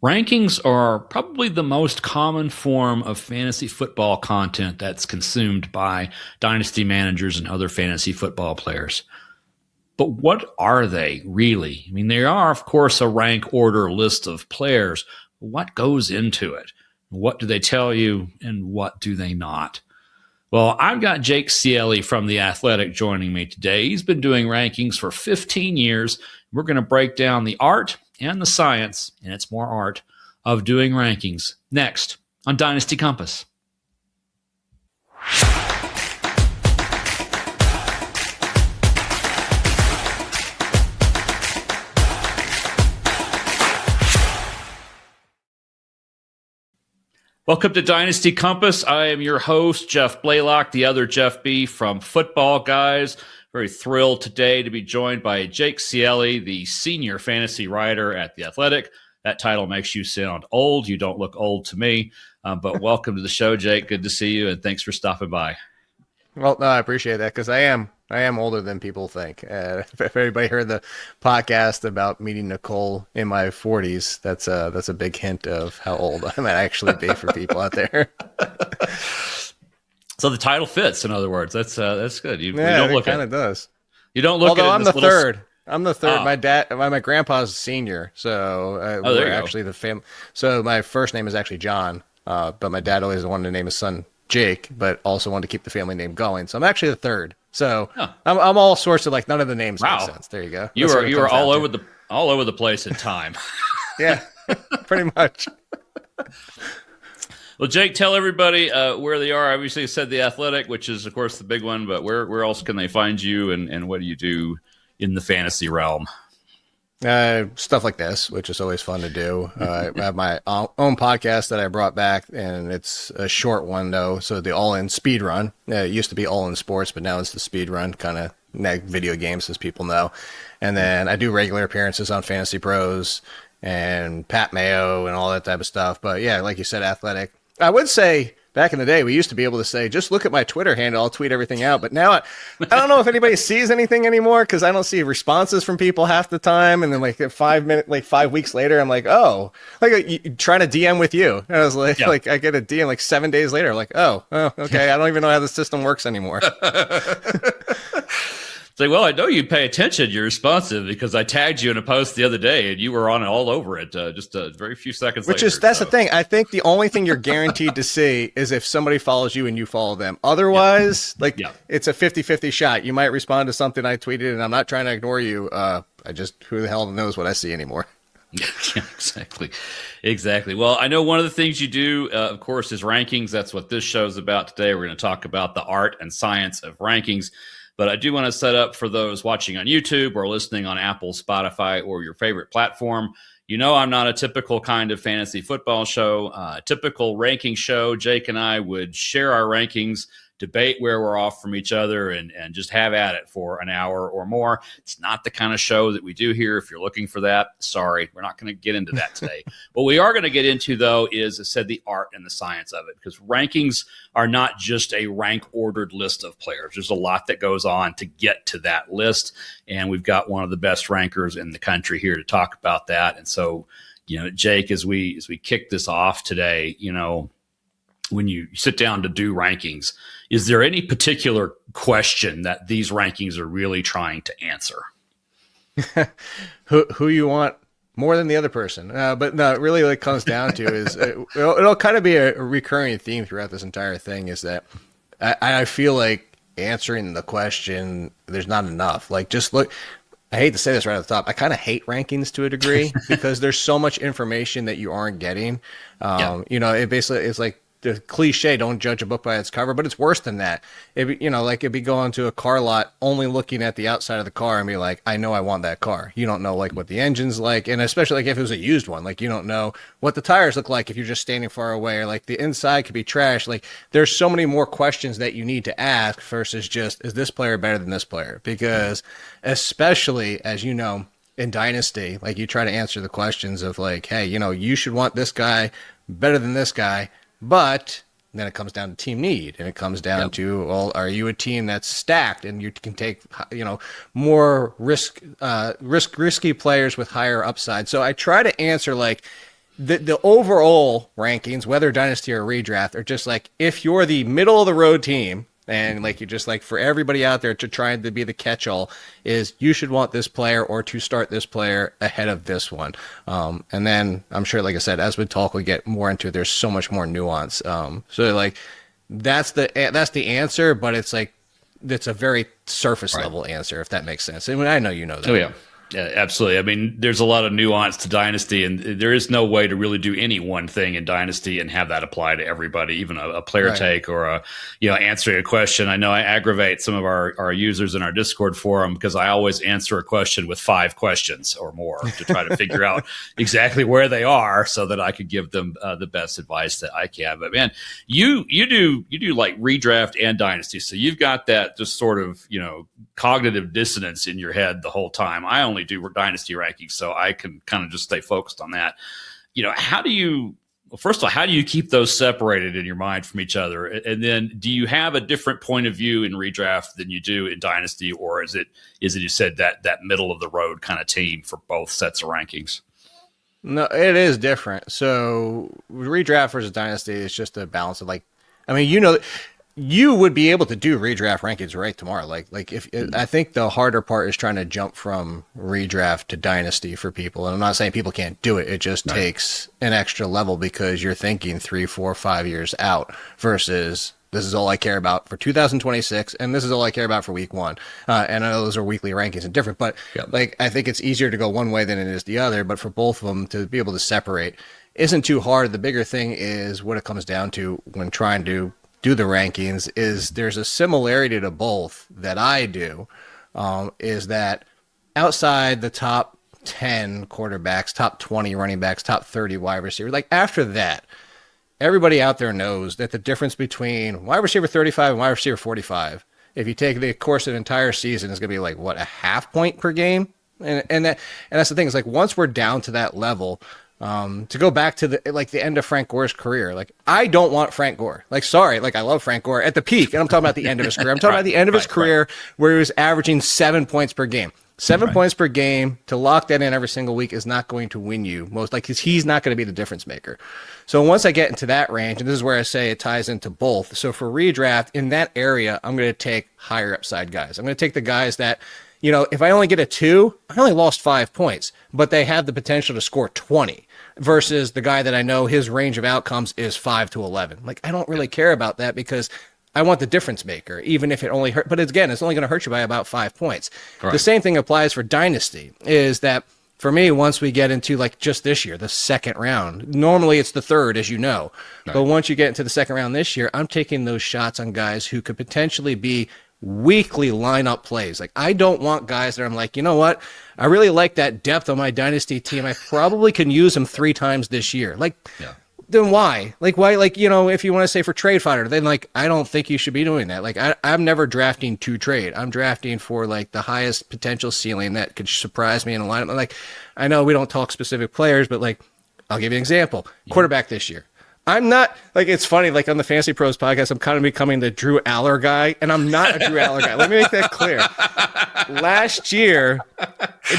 Rankings are probably the most common form of fantasy football content that's consumed by dynasty managers and other fantasy football players. But what are they really? I mean, they are, of course, a rank order list of players. What goes into it? What do they tell you, and what do they not? Well, I've got Jake Ciely from The Athletic joining me today. He's been doing rankings for 15 years. We're going to break down the art and the science, and it's more art, of doing rankings next on Dynasty Compass. Welcome to Dynasty Compass. I am your host, Jeff Blaylock, the other Jeff B. from Football Guys. Very thrilled today to be joined by Jake Ciely, the senior fantasy writer at The Athletic. That title makes you sound old. You don't look old to me. But welcome to the show, Jake. Good to see you, and thanks for stopping by. Well, no, I appreciate that because I am older than people think. If anybody heard the podcast about meeting Nicole in my 40s, that's a big hint of how old I might actually be for people out there. So the title fits. In other words, that's good. You don't look. It kind of does. You don't look. Although at I'm the third. I'm the third. My grandpa's a senior, so we're actually the family. So my first name is actually John, but my dad always wanted to name his son Jake, but also wanted to keep the family name going. So I'm actually the third. So I'm all sorts of like none of the names make sense. There you go. You were all over the place in time. Yeah, pretty much. Well, Jake, tell everybody where they are. Obviously, you said The Athletic, which is, of course, the big one, but where else can they find you, and what do you do in the fantasy realm? Stuff like this, which is always fun to do. I have my own podcast that I brought back, and it's a short one, though. So the All-In Speed Run. It used to be All-In Sports, but now it's the Speed Run, kind of video games, as people know. And then I do regular appearances on Fantasy Pros and Pat Mayo and all that type of stuff. But yeah, like you said, Athletic. I would say back in the day, we used to be able to say, just look at my Twitter handle. I'll tweet everything out. But now I don't know if anybody sees anything anymore because I don't see responses from people half the time. And then like 5 weeks later, I'm like, oh, like trying to DM with you. And I was like I get a DM like 7 days later. Like, oh, okay. I don't even know how the system works anymore. It's like, well, I know you pay attention. You're responsive because I tagged you in a post the other day and you were on it all over it just a very few seconds later. That's the thing. I think the only thing you're guaranteed to see is if somebody follows you and you follow them. Otherwise, it's a 50-50 shot. You might respond to something I tweeted, and I'm not trying to ignore you. Who the hell knows what I see anymore? Yeah, exactly. Well, I know one of the things you do, of course, is rankings. That's what this show's about today. We're going to talk about the art and science of rankings. But I do want to set up for those watching on YouTube or listening on Apple, Spotify, or your favorite platform. You know, I'm not a typical kind of fantasy football show. Typical ranking show, Jake and I would share our rankings, debate where we're off from each other, and just have at it for an hour or more. It's not the kind of show that we do here. If you're looking for that, sorry, we're not going to get into that today. What we are going to get into, though, is, as I said, the art and the science of it, because rankings are not just a rank-ordered list of players. There's a lot that goes on to get to that list, and we've got one of the best rankers in the country here to talk about that. And so, Jake, as we kick this off today, when you sit down to do rankings, is there any particular question that these rankings are really trying to answer? who you want more than the other person? But no, it really comes down to is it'll kind of be a recurring theme throughout this entire thing is that I feel like answering the question, there's not enough. Like, just look. I hate to say this right at the top. I kind of hate rankings to a degree because there's so much information that you aren't getting. It's like the cliche, don't judge a book by its cover, but it's worse than that. It'd be going to a car lot only looking at the outside of the car and be like, I know I want that car. You don't know what the engine's like. And especially if it was a used one, you don't know what the tires look like if you're just standing far away, or the inside could be trash. There's so many more questions that you need to ask versus just, is this player better than this player? Because especially as you know, in Dynasty, you try to answer the questions of hey, you should want this guy better than this guy. But then it comes down to team need, and it comes down to, well, are you a team that's stacked and you can take, more risky players with higher upside? So I try to answer the overall rankings, whether Dynasty or Redraft, are just like, if you're the middle of the road team, and like you're just like, for everybody out there to try to be the catch-all, is you should want this player or to start this player ahead of this one. And then I'm sure, like I said, as we talk, we get more into it. There's so much more nuance. So like that's the answer, but it's like it's a very surface level answer, if that makes sense. I mean, I know you know that. Oh yeah. Yeah, absolutely. I mean, there's a lot of nuance to Dynasty, and there is no way to really do any one thing in Dynasty and have that apply to everybody, even a player take or answering a question. I know I aggravate some of our users in our Discord forum because I always answer a question with 5 questions or more to try to figure out exactly where they are so that I could give them the best advice that I can. But man, you do like Redraft and Dynasty, so you've got that just sort of cognitive dissonance in your head the whole time. I only do Dynasty rankings, so I can kind of just stay focused on that. How do you, well, first of all, how do you keep those separated in your mind from each other? And then do you have a different point of view in Redraft than you do in Dynasty, or is it you said that middle of the road kind of team for both sets of rankings? No, it is different. So Redraft versus Dynasty is just a balance of you would be able to do Redraft rankings right tomorrow. Like if I think the harder part is trying to jump from Redraft to Dynasty for people. And I'm not saying people can't do it. It just takes an extra level because you're thinking 3, 4, 5 years out versus this is all I care about for 2026, and this is all I care about for week 1. And I know those are weekly rankings and different, but I think it's easier to go one way than it is the other. But for both of them to be able to separate isn't too hard. The bigger thing is what it comes down to when trying to do the rankings is there's a similarity to both that I do, is that outside the top 10 quarterbacks, top 20 running backs, top 30 wide receivers, like after that, everybody out there knows that the difference between wide receiver 35 and wide receiver 45, if you take the course of an entire season, is going to be like, what, a half point per game? And that's the thing, is like once we're down to that level, to go back to the end of Frank Gore's career, like I don't want Frank Gore. Like, sorry, like I love Frank Gore at the peak, and I'm talking about the end of his career. I'm talking about the end of his career where he was averaging 7 points per game. 7 points per game to lock that in every single week is not going to win you because he's not going to be the difference maker. So once I get into that range, and this is where I say it ties into both. So for Redraft in that area, I'm going to take higher upside guys. I'm going to take the guys that, if I only get a 2, I only lost 5 points, but they have the potential to score 20 versus the guy that I know his range of outcomes is 5 to 11. Like, I don't really care about that because I want the difference maker, even if it only hurt. But again, it's only going to hurt you by about 5 points. Right. The same thing applies for Dynasty, is that for me, once we get into like just this year, the second round, normally it's the third, as you know. Right. But once you get into the second round this year, I'm taking those shots on guys who could potentially be weekly lineup plays. Like, I don't want guys that I'm like, you know what? I really like that depth on my Dynasty team. I probably can use them 3 times this year. Like, then why? Like, why? Like, if you want to say for trade fodder, then like, I don't think you should be doing that. Like, I'm never drafting to trade. I'm drafting for like the highest potential ceiling that could surprise me in a lineup. Like, I know we don't talk specific players, but like, I'll give you an example. Quarterback this year. I'm not, like, it's funny, like on the Fantasy Pros podcast, I'm kind of becoming the Drew Aller guy, and I'm not a Drew Aller guy. Let me make that clear. Last year,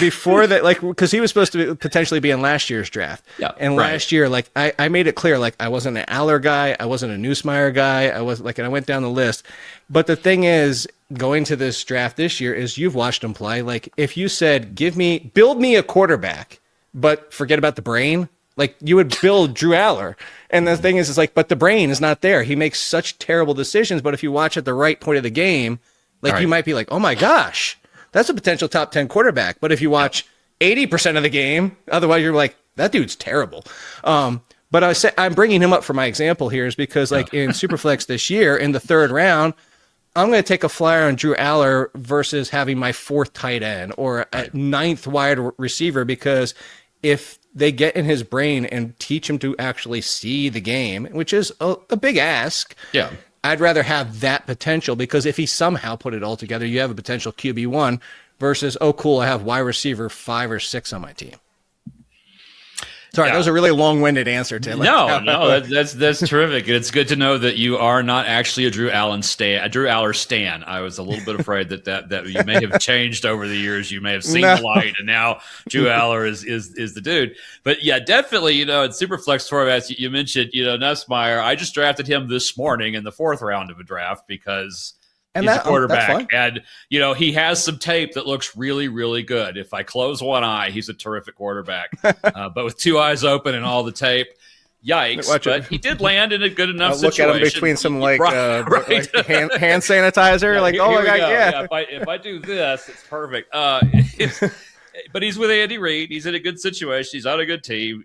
before that, like, because he was supposed to potentially be in last year's draft. Yeah, and last year, like, I made it clear, like, I wasn't an Aller guy, I wasn't a Neusmeyer guy, I was like, and I went down the list. But the thing is, going to this draft this year is you've watched him play. Like, if you said, build me a quarterback, but forget about the brain, like, you would build Drew Aller. And the thing is, like, but the brain is not there. He makes such terrible decisions. But if you watch at the right point of the game, like, you might be like, oh my gosh, that's a potential top 10 quarterback. But if you watch 80% of the game, otherwise you're like, that dude's terrible. But I'm bringing him up for my example here is because, like, in Superflex this year, in the third round, I'm going to take a flyer on Drew Aller versus having my 4th tight end or a 9th wide receiver, because if they get in his brain and teach him to actually see the game, which is a big ask. Yeah. I'd rather have that potential, because if he somehow put it all together, you have a potential QB1 versus, oh, cool, I have wide receiver 5 or 6 on my team. Sorry, that was a really long-winded answer, Tim. No, that's terrific. It's good to know that you are not actually a Drew Aller stan. I was a little bit afraid that you may have changed over the years. You may have seen the light, and now Drew Aller is the dude. But yeah, definitely, in Superflex formats, you mentioned, Nussmeier. I just drafted him this morning in the 4th round of a draft because he's a quarterback, and he has some tape that looks really, really good. If I close one eye, he's a terrific quarterback. But with 2 eyes open and all the tape, yikes! But he did land in a good enough situation. Look at him between some right. like hand sanitizer. Yeah, like, oh my god, yeah. If I do this, it's perfect. But he's with Andy Reid. He's in a good situation. He's on a good team.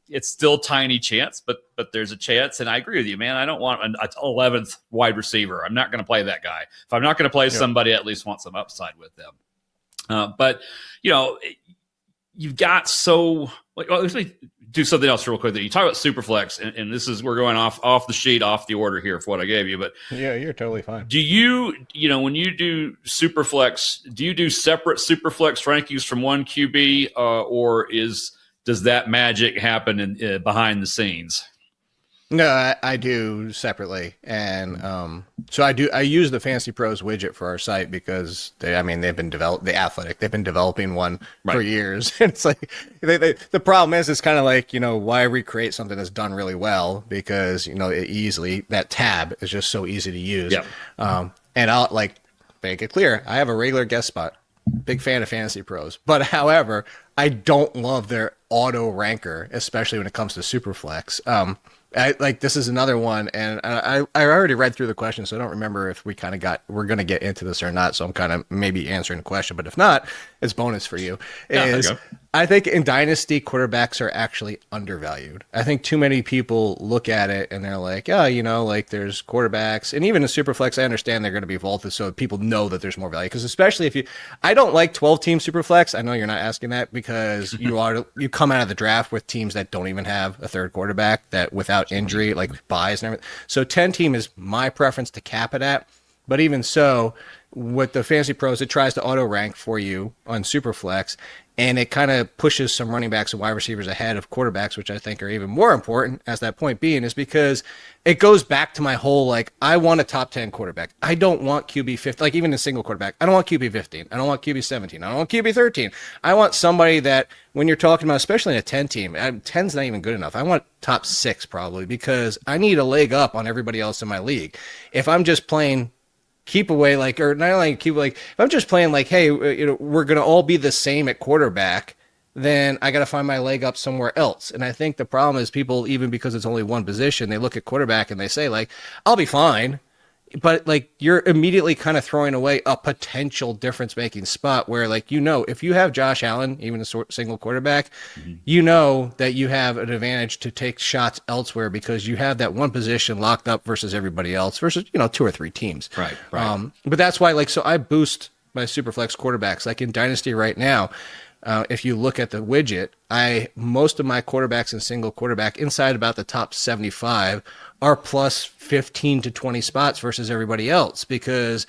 It's still tiny chance, but there's a chance. And I agree with you, man. I don't want an 11th wide receiver. I'm not going to play that guy. If I'm not going to play somebody, I at least want some upside with them. But you've got let me do something else real quick. You talk about Superflex, and this is, we're going off the sheet, off the order here for what I gave you. But yeah, you're totally fine. Do you when you do Superflex, do you do separate Superflex rankings from one QB, or does that magic happen behind the scenes? No, I do separately, and so I use the Fantasy Pros widget for our site because they've been The Athletic, they've been developing one for years. And it's like the problem is, it's kind of like, why recreate something that's done really well, because that tab is just so easy to use. Yep. And I'll make it clear, I have a regular guest spot. Big fan of Fantasy Pros, but however, I don't love their auto ranker, especially when it comes to Superflex. This is another one, and I already read through the question, so I don't remember if we're going to get into this or not. So I'm kind of maybe answering the question, but if not, it's bonus for you. I think in Dynasty, quarterbacks are actually undervalued. I think too many people look at it and they're like, there's quarterbacks, and even in Superflex, I understand they're going to be vaulted, so people know that there's more value. Because especially I don't like 12-team Superflex. I know you're not asking that because you come out of the draft with teams that don't even have a third quarterback, that without injury, like buys and everything. So 10-team is my preference to cap it at. But even so, with the Fantasy Pros, it tries to auto rank for you on Superflex, and it kind of pushes some running backs and wide receivers ahead of quarterbacks, which I think are even more important, as that point being is because it goes back to my whole, I want a top 10 quarterback. I don't want QB 15, even a single quarterback. I don't want QB 15. I don't want QB 17. I don't want QB 13. I want somebody that, when you're talking about, especially in a 10 team, 10's not even good enough. I want top 6 probably, because I need a leg up on everybody else in my league. If I'm just playing keep away, if I'm just playing hey, we're going to all be the same at quarterback, then I got to find my leg up somewhere else. And I think the problem is people, even because it's only one position, they look at quarterback and they say I'll be fine. But you're immediately kind of throwing away a potential difference making spot where if you have Josh Allen, even a single quarterback, that you have an advantage to take shots elsewhere because you have that one position locked up versus everybody else versus 2 or 3 teams. Right. But that's why so I boost my Superflex quarterbacks in Dynasty right now. If you look at the widget, most of my quarterbacks in single quarterback inside about the top 75 are plus 15 to 20 spots versus everybody else, because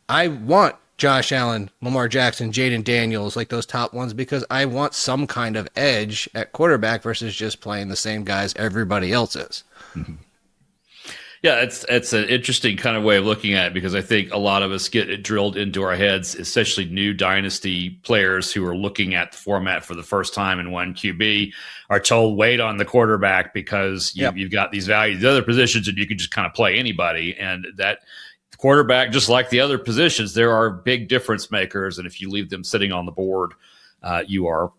I want Josh Allen, Lamar Jackson, Jaden Daniels, those top ones, because I want some kind of edge at quarterback versus just playing the same guys everybody else is. Mm-hmm. Yeah, it's an interesting kind of way of looking at it, because I think a lot of us get it drilled into our heads, especially new Dynasty players who are looking at the format for the first time in one QB, are told wait on the quarterback because you've got these values, the other positions, and you can just kind of play anybody. And that quarterback, just like the other positions, there are big difference makers, and if you leave them sitting on the board, you're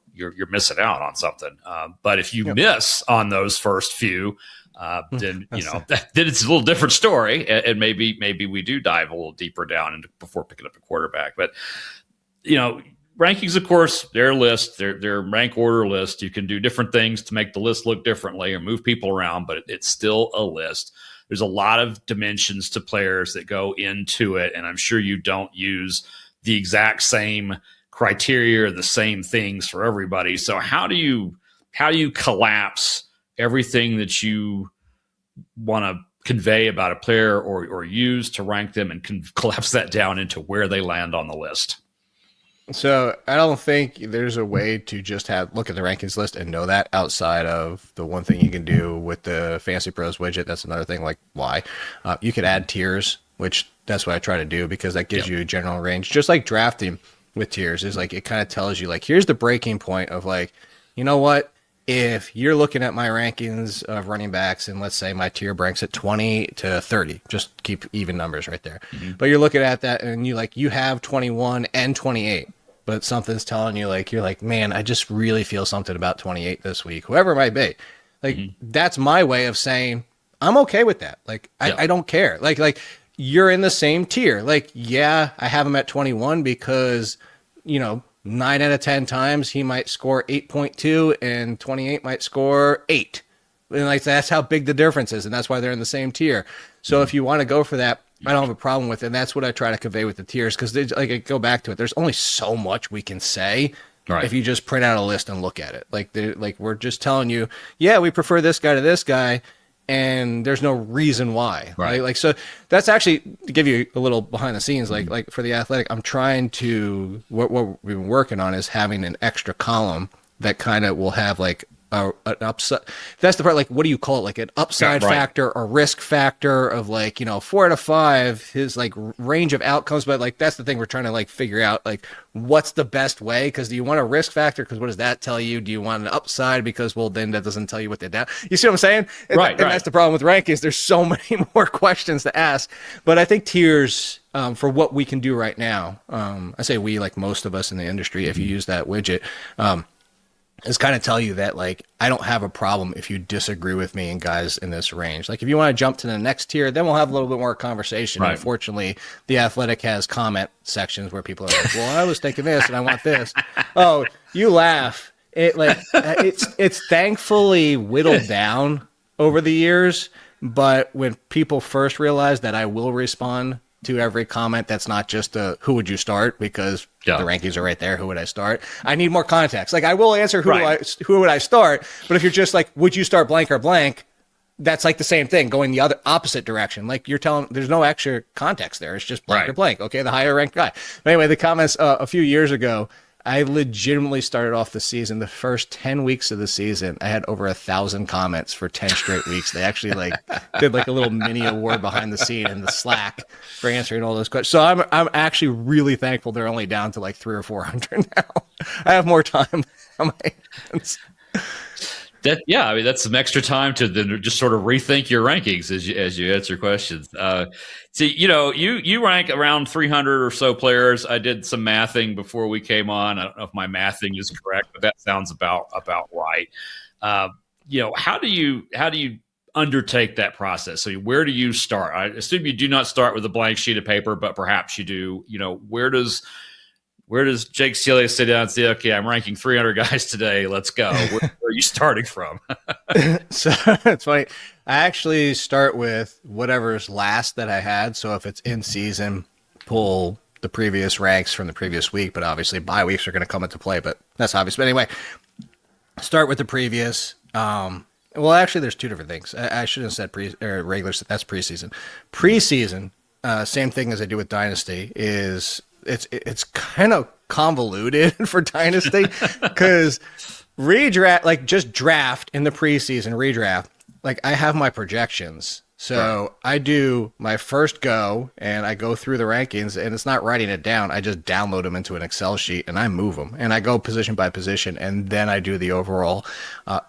missing out on something. But if you miss on those first few, then then it's a little different story, and maybe we do dive a little deeper down before picking up a quarterback. But rankings, of course, their list, their rank order list. You can do different things to make the list look differently or move people around, but it's still a list. There's a lot of dimensions to players that go into it, and I'm sure you don't use the exact same criteria or the same things for everybody. So how do you collapse everything that you want to convey about a player or use to rank them and collapse that down into where they land on the list? So I don't think there's a way to just look at the rankings list and know that outside of the one thing you can do with the Fantasy Pros widget. That's another thing. Like why you could add tiers, which that's what I try to do because that gives you a general range. Just like drafting with tiers is like it kind of tells you like here's the breaking point of like, you know what? If you're looking at my rankings of running backs and let's say my tier ranks at 20 to 30, just keep even numbers right there. But you're looking at that and you have 21 and 28. But something's telling you like you're like, man, I just really feel something about 28 this week, whoever it might be. Like that's my way of saying I'm okay with that. Like I don't care. Like you're in the same tier. Like yeah, I have him at 21 because 9 out of 10 times he might score 8.2 and 28 might score 8. And like that's how big the difference is, and that's why they're in the same tier. So if you want to go for that, I don't have a problem with it. And that's what I try to convey with the tiers because like I go back to it. There's only so much we can say if you just print out a list and look at it. Like we're just telling you, yeah, we prefer this guy to this guy, and there's no reason why. Right. Like so that's actually to give you a little behind the scenes. Like for the Athletic, I'm trying to what we've been working on is having an extra column that kind of will have like an upside. That's the part. Like, what do you call it? Like an upside factor or risk factor of like 4 out of 5. His like range of outcomes, but like that's the thing we're trying to like figure out. Like, what's the best way? Because do you want a risk factor? Because what does that tell you? Do you want an upside? Because well, then that doesn't tell you what they're down. You see what I'm saying? And that's the problem with rankings. There's so many more questions to ask. But I think tiers. For what we can do right now, I say we like most of us in the industry. If you use that widget. Is kind of tell you that like I don't have a problem if you disagree with me and guys in this range. Like if you want to jump to the next tier, then we'll have a little bit more conversation. Right. Unfortunately, the Athletic has comment sections where people are like, "Well, I was thinking this and I want this." Oh, you laugh. It's thankfully whittled down over the years, but when people first realized that I will respond to every comment, that's not just who would you start because the rankings are right there. Who would I start? I need more context. Like I will answer who would I start, but if you're just like, would you start blank or blank? That's like the same thing going the other opposite direction. Like you're telling, there's no extra context there. It's just blank or blank. Okay. The higher ranked guy. But anyway, the comments a few years ago, I legitimately started off the season. The first 10 weeks of the season, I had over 1,000 comments for 10 straight weeks. They actually like did like a little mini award behind the scene in the Slack for answering all those questions. So I'm actually really thankful they're only down to like 300 or 400 now. I have more time on my hands. I mean, that's some extra time to then just sort of rethink your rankings as you answer questions. See, you rank around 300 or so players. I did some mathing before we came on. I don't know if my mathing is correct, but that sounds about right. How do you undertake that process? So where do you start? I assume you do not start with a blank sheet of paper, but perhaps you do. Where does Jake Ciely sit down and say, okay, I'm ranking 300 guys today. Let's go. Where are you starting from? So it's funny. I actually start with whatever's last that I had. So if it's in season, pull the previous ranks from the previous week, but obviously bye weeks are going to come into play, but that's obvious. But anyway, start with the previous. Well, actually there's two different things. I should have said regular. That's preseason. Preseason, same thing as I do with Dynasty is it's kind of convoluted for Dynasty because redraft, like just draft in the preseason redraft, like I have my projections. So I do my first go and I go through the rankings and it's not writing it down. I just download them into an Excel sheet and I move them and I go position by position and then I do the overall.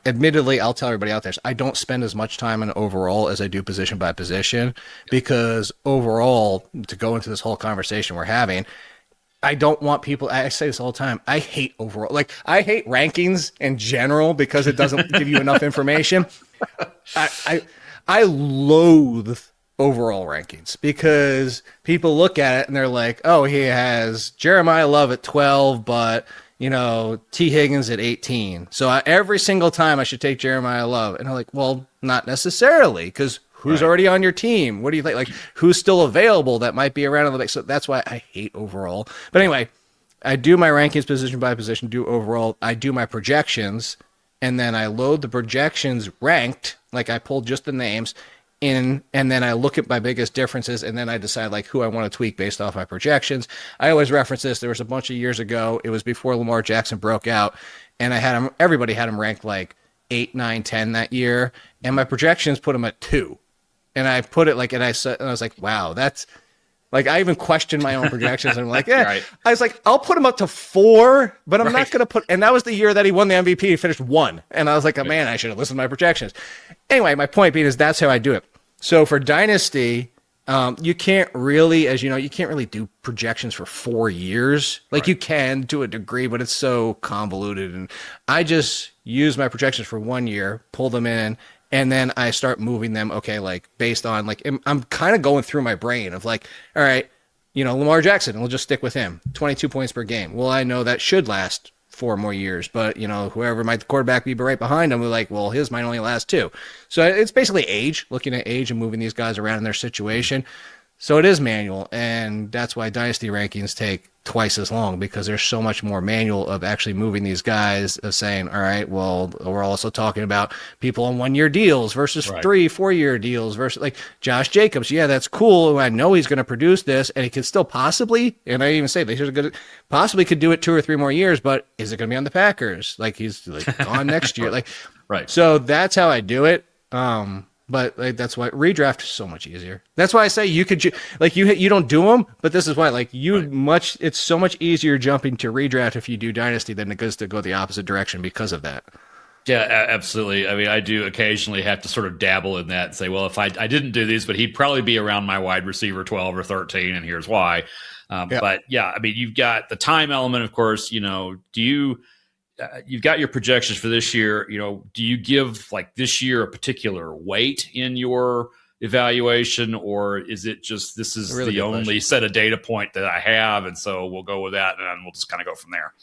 Admittedly, I'll tell everybody out there, I don't spend as much time in overall as I do position by position because overall, to go into this whole conversation we're having, I don't want people, I say this all the time, I hate overall. Like I hate rankings in general because it doesn't give you enough information. I loathe overall rankings because people look at it and they're like, oh, he has Jeremiah Love at 12, but, T. Higgins at 18. So every single time I should take Jeremiah Love. And I'm like, well, not necessarily because who's already on your team? What do you think? Like, who's still available that might be around on the back? So that's why I hate overall. But anyway, I do my rankings position by position, do overall. I do my projections. And then I load the projections ranked, like I pulled just the names, and then I look at my biggest differences, and then I decide like who I want to tweak based off my projections. I always reference this. There was a bunch of years ago. It was before Lamar Jackson broke out, and I had him. Everybody had him ranked like 8, 9, 10 that year, and my projections put him at 2. And I put it like, and I was like, wow, that's like, I even questioned my own projections. And I'm like, yeah, Right. I was like, I'll put him up to 4, but I'm not going to put, and that was the year that he won the MVP. He finished 1. And I was like, oh, man, I should have listened to my projections. Anyway, my point being is that's how I do it. So for Dynasty, you can't really, as you know, you can't really do projections for 4 years. Like you can to a degree, but it's so convoluted. And I just use my projections for 1 year, pull them in, and then I start moving them, okay, like based on, like, I'm kind of going through my brain of like, all right, you know, Lamar Jackson, we'll just stick with him, 22 points per game. Well, I know that should last 4 more years, but, you know, whoever might the quarterback be right behind him, we're like, well, his might only last 2. So it's basically age, looking at age and moving these guys around in their situation. So it is manual, and that's why Dynasty rankings take twice as long, because there's so much more manual of actually moving these guys, of saying, all right, well, we're also talking about people on 1-year deals versus 3, 4-year deals versus like Josh Jacobs. Yeah, that's cool. I know he's going to produce this, and he could still possibly, and I even say they should possibly could do it 2 or 3 more years, but is it going to be on the Packers? Like he's like gone next year. Like, Right. So that's how I do it. But like, that's why redraft is so much easier. That's why I say you could like you don't do them, but this is why like it's so much easier jumping to redraft if you do Dynasty than it is to go the opposite direction because of that. Yeah, absolutely. I mean, I do occasionally have to sort of dabble in that and say, well, if I didn't do these, but he'd probably be around my wide receiver 12 or 13, and here's why. But yeah, I mean, you've got the time element, of course. You know, you've got your projections for this year. You know, do you give like this year a particular weight in your evaluation, or is it just this is really the only set of data point that I have, and so we'll go with that, and we'll just kind of go from there?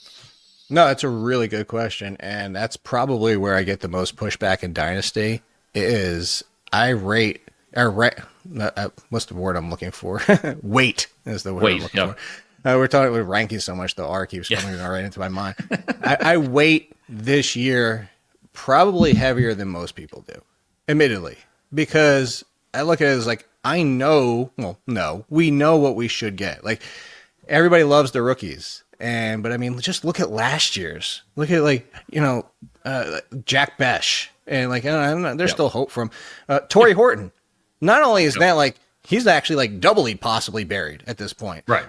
No, that's a really good question, and that's probably where I get the most pushback in Dynasty. Is I rate what's the word I'm looking for? Weight is the word I'm looking for. We're talking about ranking so much, the R keeps coming right into my mind. I weight this year probably heavier than most people do, admittedly, because I look at it as like, we know what we should get. Like, everybody loves the rookies. But I mean, just look at last year's. Look at like, you know, Jack Besh, and like, I don't know, there's still hope for him. Torrey Horton. Not only is that like, he's actually like doubly possibly buried at this point. Right.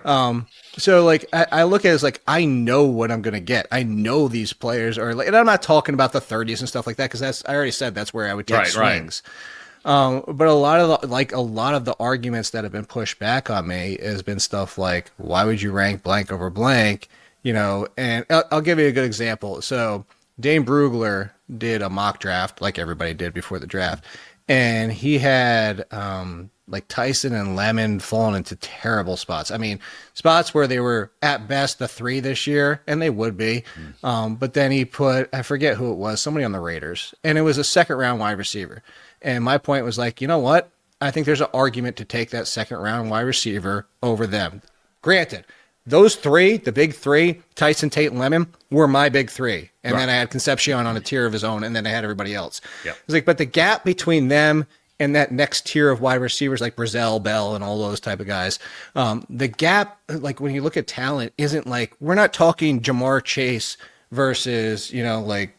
So like I look at it as like, I know what I'm going to get. I know these players are like, and I'm not talking about the 30s and stuff like that, because I already said that's where I would take swings. But a lot of the arguments that have been pushed back on me has been stuff like, why would you rank blank over blank? You know, and I'll give you a good example. So Dane Brugler did a mock draft like everybody did before the draft, and he had like Tyson and Lemon falling into terrible spots. I mean, spots where they were at best the 3 this year, and they would be. But then he put, I forget who it was, somebody on the Raiders, and it was a 2nd round wide receiver. And my point was like, you know what? I think there's an argument to take that 2nd round wide receiver over them. Granted, those 3, the big 3, Tyson, Tate, and Lemon, were my big 3. And then I had Concepcion on a tier of his own, and then I had everybody else. It was like, but the gap between them and that next tier of wide receivers like Brazel, Bell, and all those type of guys, the gap, like when you look at talent, isn't like, we're not talking Jamar Chase versus, you know, like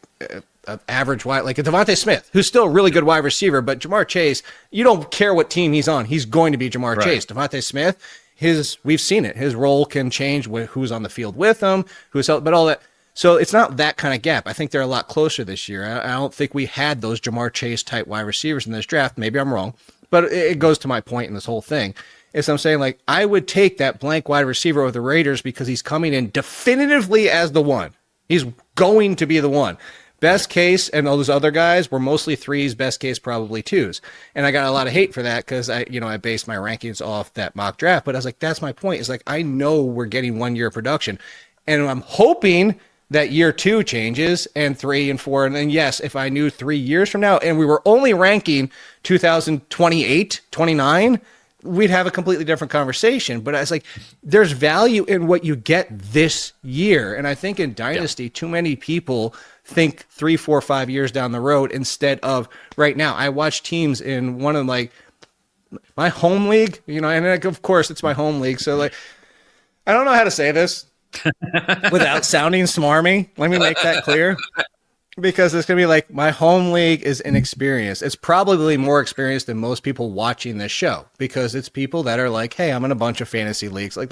average wide, like a Devontae Smith, who's still a really good wide receiver, but Jamar Chase, you don't care what team he's on, he's going to be Jamar Chase. Devontae Smith, we've seen it. His role can change with who's on the field with him, but all that. So it's not that kind of gap. I think they're a lot closer this year. I don't think we had those Jamar Chase type wide receivers in this draft. Maybe I'm wrong, but it goes to my point in this whole thing. Is I'm saying, like, I would take that blank wide receiver over the Raiders because he's coming in definitively as the one. He's going to be the one. Best case, and all those other guys were mostly 3s, best case probably 2s. And I got a lot of hate for that because I based my rankings off that mock draft. But I was like, that's my point. It's like, I know we're getting 1 year of production, and I'm hoping that year 2 changes, and 3 and 4. And then, yes, if I knew 3 years from now and we were only ranking 2028, 29, we'd have a completely different conversation. But I was like, there's value in what you get this year. And I think in Dynasty, too many people think 3, 4, 5 years down the road instead of right now. I watch teams in one of like my home league, you know, and like, of course it's my home league. So like, I don't know how to say this without sounding smarmy. Let me make that clear. Because it's going to be like my home league is inexperienced. It's probably more experienced than most people watching this show because it's people that are like, hey, I'm in a bunch of fantasy leagues. And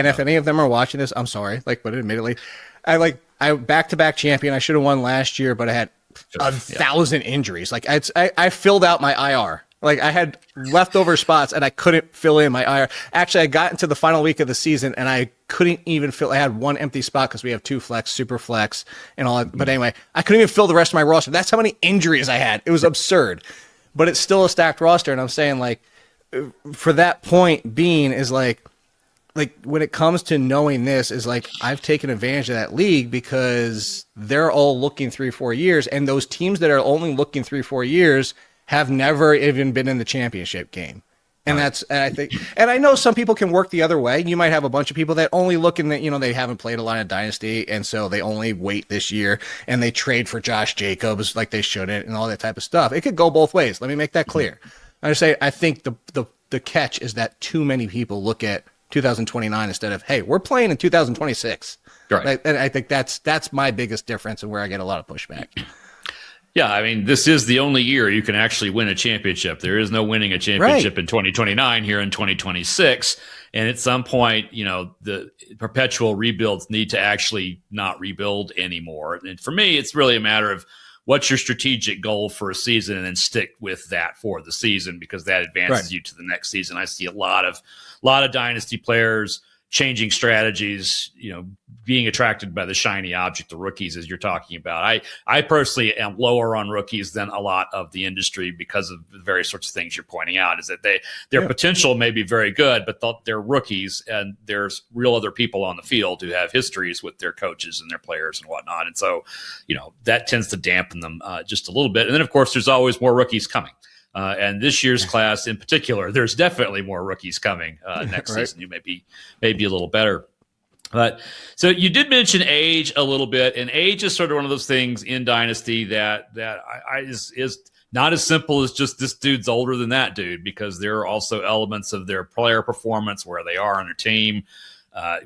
if any of them are watching this, I'm sorry. Like, but admittedly, I back-to-back champion. I should have won last year, but I had 1,000 injuries. Like I filled out my IR. Like I had leftover spots and I couldn't fill in my IR. Actually, I got into the final week of the season and I couldn't even fill. I had one empty spot because we have 2 flex, super flex, and all that. But anyway, I couldn't even fill the rest of my roster. That's how many injuries I had. It was absurd, but it's still a stacked roster. And I'm saying like, for that point being is like when it comes to knowing this is like I've taken advantage of that league because they're all looking 3, 4 years, and those teams that are only looking 3, 4 years have never even been in the championship game. And I think, and I know some people can work the other way. You might have a bunch of people that only look in that, you know, they haven't played a lot of Dynasty. And so they only wait this year and they trade for Josh Jacobs like they shouldn't and all that type of stuff. It could go both ways. Let me make that clear. I just say, I think the catch is that too many people look at 2029 instead of, hey, we're playing in 2026. Right. And I think that's my biggest difference and where I get a lot of pushback. Yeah, I mean, this is the only year you can actually win a championship. There is no winning a championship in 2029 here in 2026. And at some point, you know, the perpetual rebuilds need to actually not rebuild anymore. And for me, it's really a matter of what's your strategic goal for a season and then stick with that for the season because that advances you to the next season. I see a lot of Dynasty players changing strategies, you know, being attracted by the shiny object, the rookies, as you're talking about. I personally am lower on rookies than a lot of the industry because of the various sorts of things you're pointing out, is that their potential may be very good, but they're rookies and there's real other people on the field who have histories with their coaches and their players and whatnot. And so, you know, that tends to dampen them just a little bit. And then, of course, there's always more rookies coming. And this year's class in particular, there's definitely more rookies coming next season. You may be a little better. But so you did mention age a little bit, and age is sort of one of those things in Dynasty that is not as simple as just this dude's older than that dude, because there are also elements of their player performance, where they are on their team,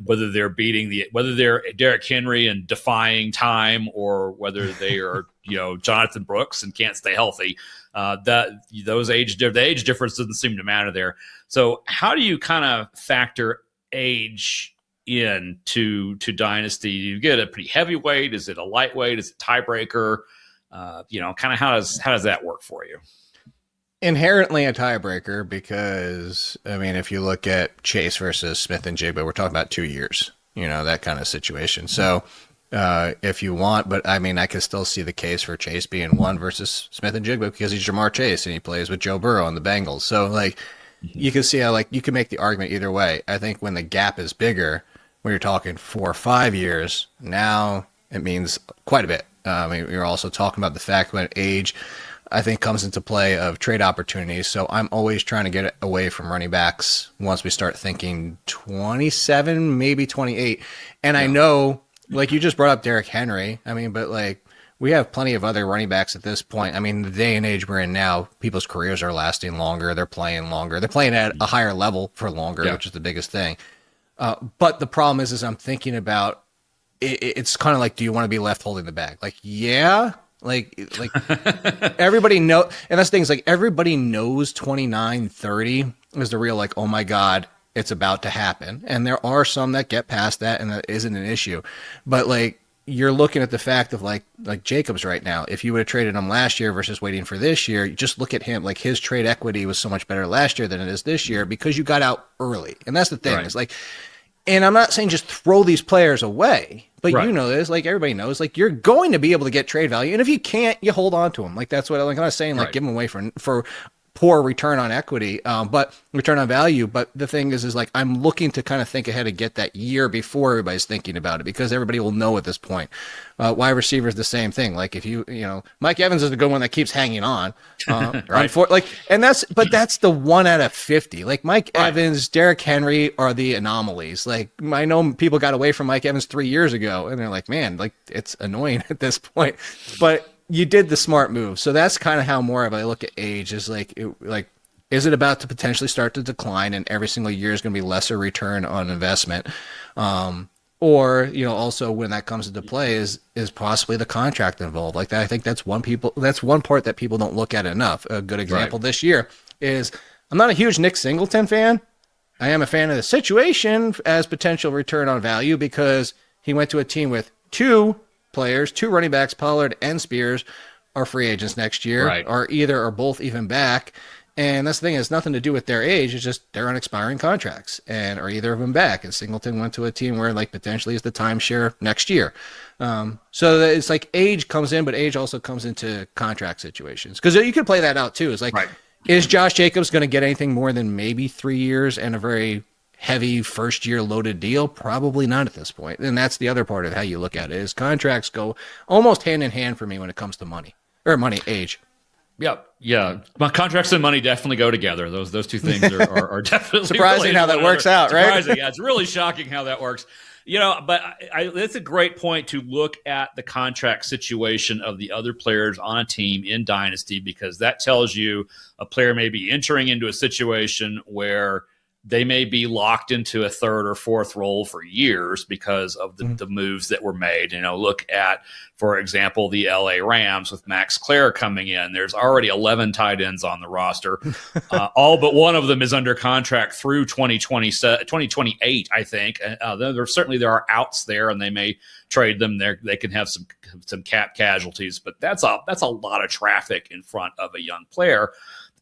whether they're Derrick Henry and defying time, or whether they are Jonathan Brooks and can't stay healthy. The age difference doesn't seem to matter there. So how do you kind of factor age into Dynasty? Do you get a pretty heavyweight? Is it a lightweight? Is it tiebreaker? Kind of how does that work for you? Inherently a tiebreaker, because I mean, if you look at Chase versus Smith and Jigba, we're talking about 2 years, that kind of situation. So if you want, but I mean, I can still see the case for Chase being 1 versus Smith and Jigba because he's Jamar Chase and he plays with Joe Burrow and the Bengals. So like, you can see how you can make the argument either way. I think when the gap is bigger, when you're talking 4 or 5 years, now it means quite a bit. You're also talking about the fact when age, I think, comes into play of trade opportunities. So I'm always trying to get away from running backs once we start thinking 27, maybe 28. And I know, like you just brought up Derrick Henry. But we have plenty of other running backs at this point. The day and age we're in now, people's careers are lasting longer. They're playing longer. They're playing at a higher level for longer, which is the biggest thing. But the problem is I'm thinking about it's kind of like, do you want to be left holding the bag? Everybody know, and that's things like everybody knows 29, 30 is the real, oh my God, it's about to happen. And there are some that get past that and that isn't an issue. But you're looking at the fact of like Jacobs right now. If you would have traded him last year versus waiting for this year, you just look at him, his trade equity was so much better last year than it is this year because you got out early. And that's the thing. Right. It's and I'm not saying just throw these players away, but you know this, everybody knows, you're going to be able to get trade value. And if you can't, you hold on to them. That's what I'm not saying, give them away for poor return on equity, but return on value. But the thing is like I'm looking to kind of think ahead and get that year before everybody's thinking about it, because everybody will know at this point. Wide receiver is the same thing. Like if you know, Mike Evans is the good one that keeps hanging on. Right. And that's the 1 out of 50. Like Mike Evans, Derrick Henry are the anomalies. Like I know people got away from Mike Evans 3 years ago, and they're like, man, like it's annoying at this point, but you did the smart move. So that's kind of how more of I look at age is like, is it about to potentially start to decline and every single year is going to be lesser return on investment? Or, you know, also when that comes into play is possibly the contract involved like that. I think that's one part that people don't look at enough. A good example this year is I'm not a huge Nick Singleton fan. I am a fan of the situation as potential return on value because he went to a team with 2 players, 2 running backs, Pollard and Spears, are free agents next year, or either or both even back. And that's the thing, it has nothing to do with their age. It's just they're on expiring contracts and are either of them back. And Singleton went to a team where like potentially is the timeshare next year. So it's like age comes in, but age also comes into contract situations. Because you could play that out too. It's like, is Josh Jacobs going to get anything more than maybe 3 years and a very heavy first year loaded deal? Probably not at this point. And that's the other part of how you look at it is contracts go almost hand in hand for me when it comes to money age. Yeah. My contracts and money definitely go together. Those two things are definitely surprising how that works out, right? Surprising. Yeah, it's really shocking how that works. You know, but it's a great point to look at the contract situation of the other players on a team in Dynasty, because that tells you a player may be entering into a situation where they may be locked into a 3rd or 4th role for years because of the moves that were made. You know, look at, for example, the LA Rams with Max Clare coming in. There's already 11 tight ends on the roster. All but one of them is under contract through 2028, I think. There are outs there, and they may trade them. They can have some cap casualties, but that's a lot of traffic in front of a young player.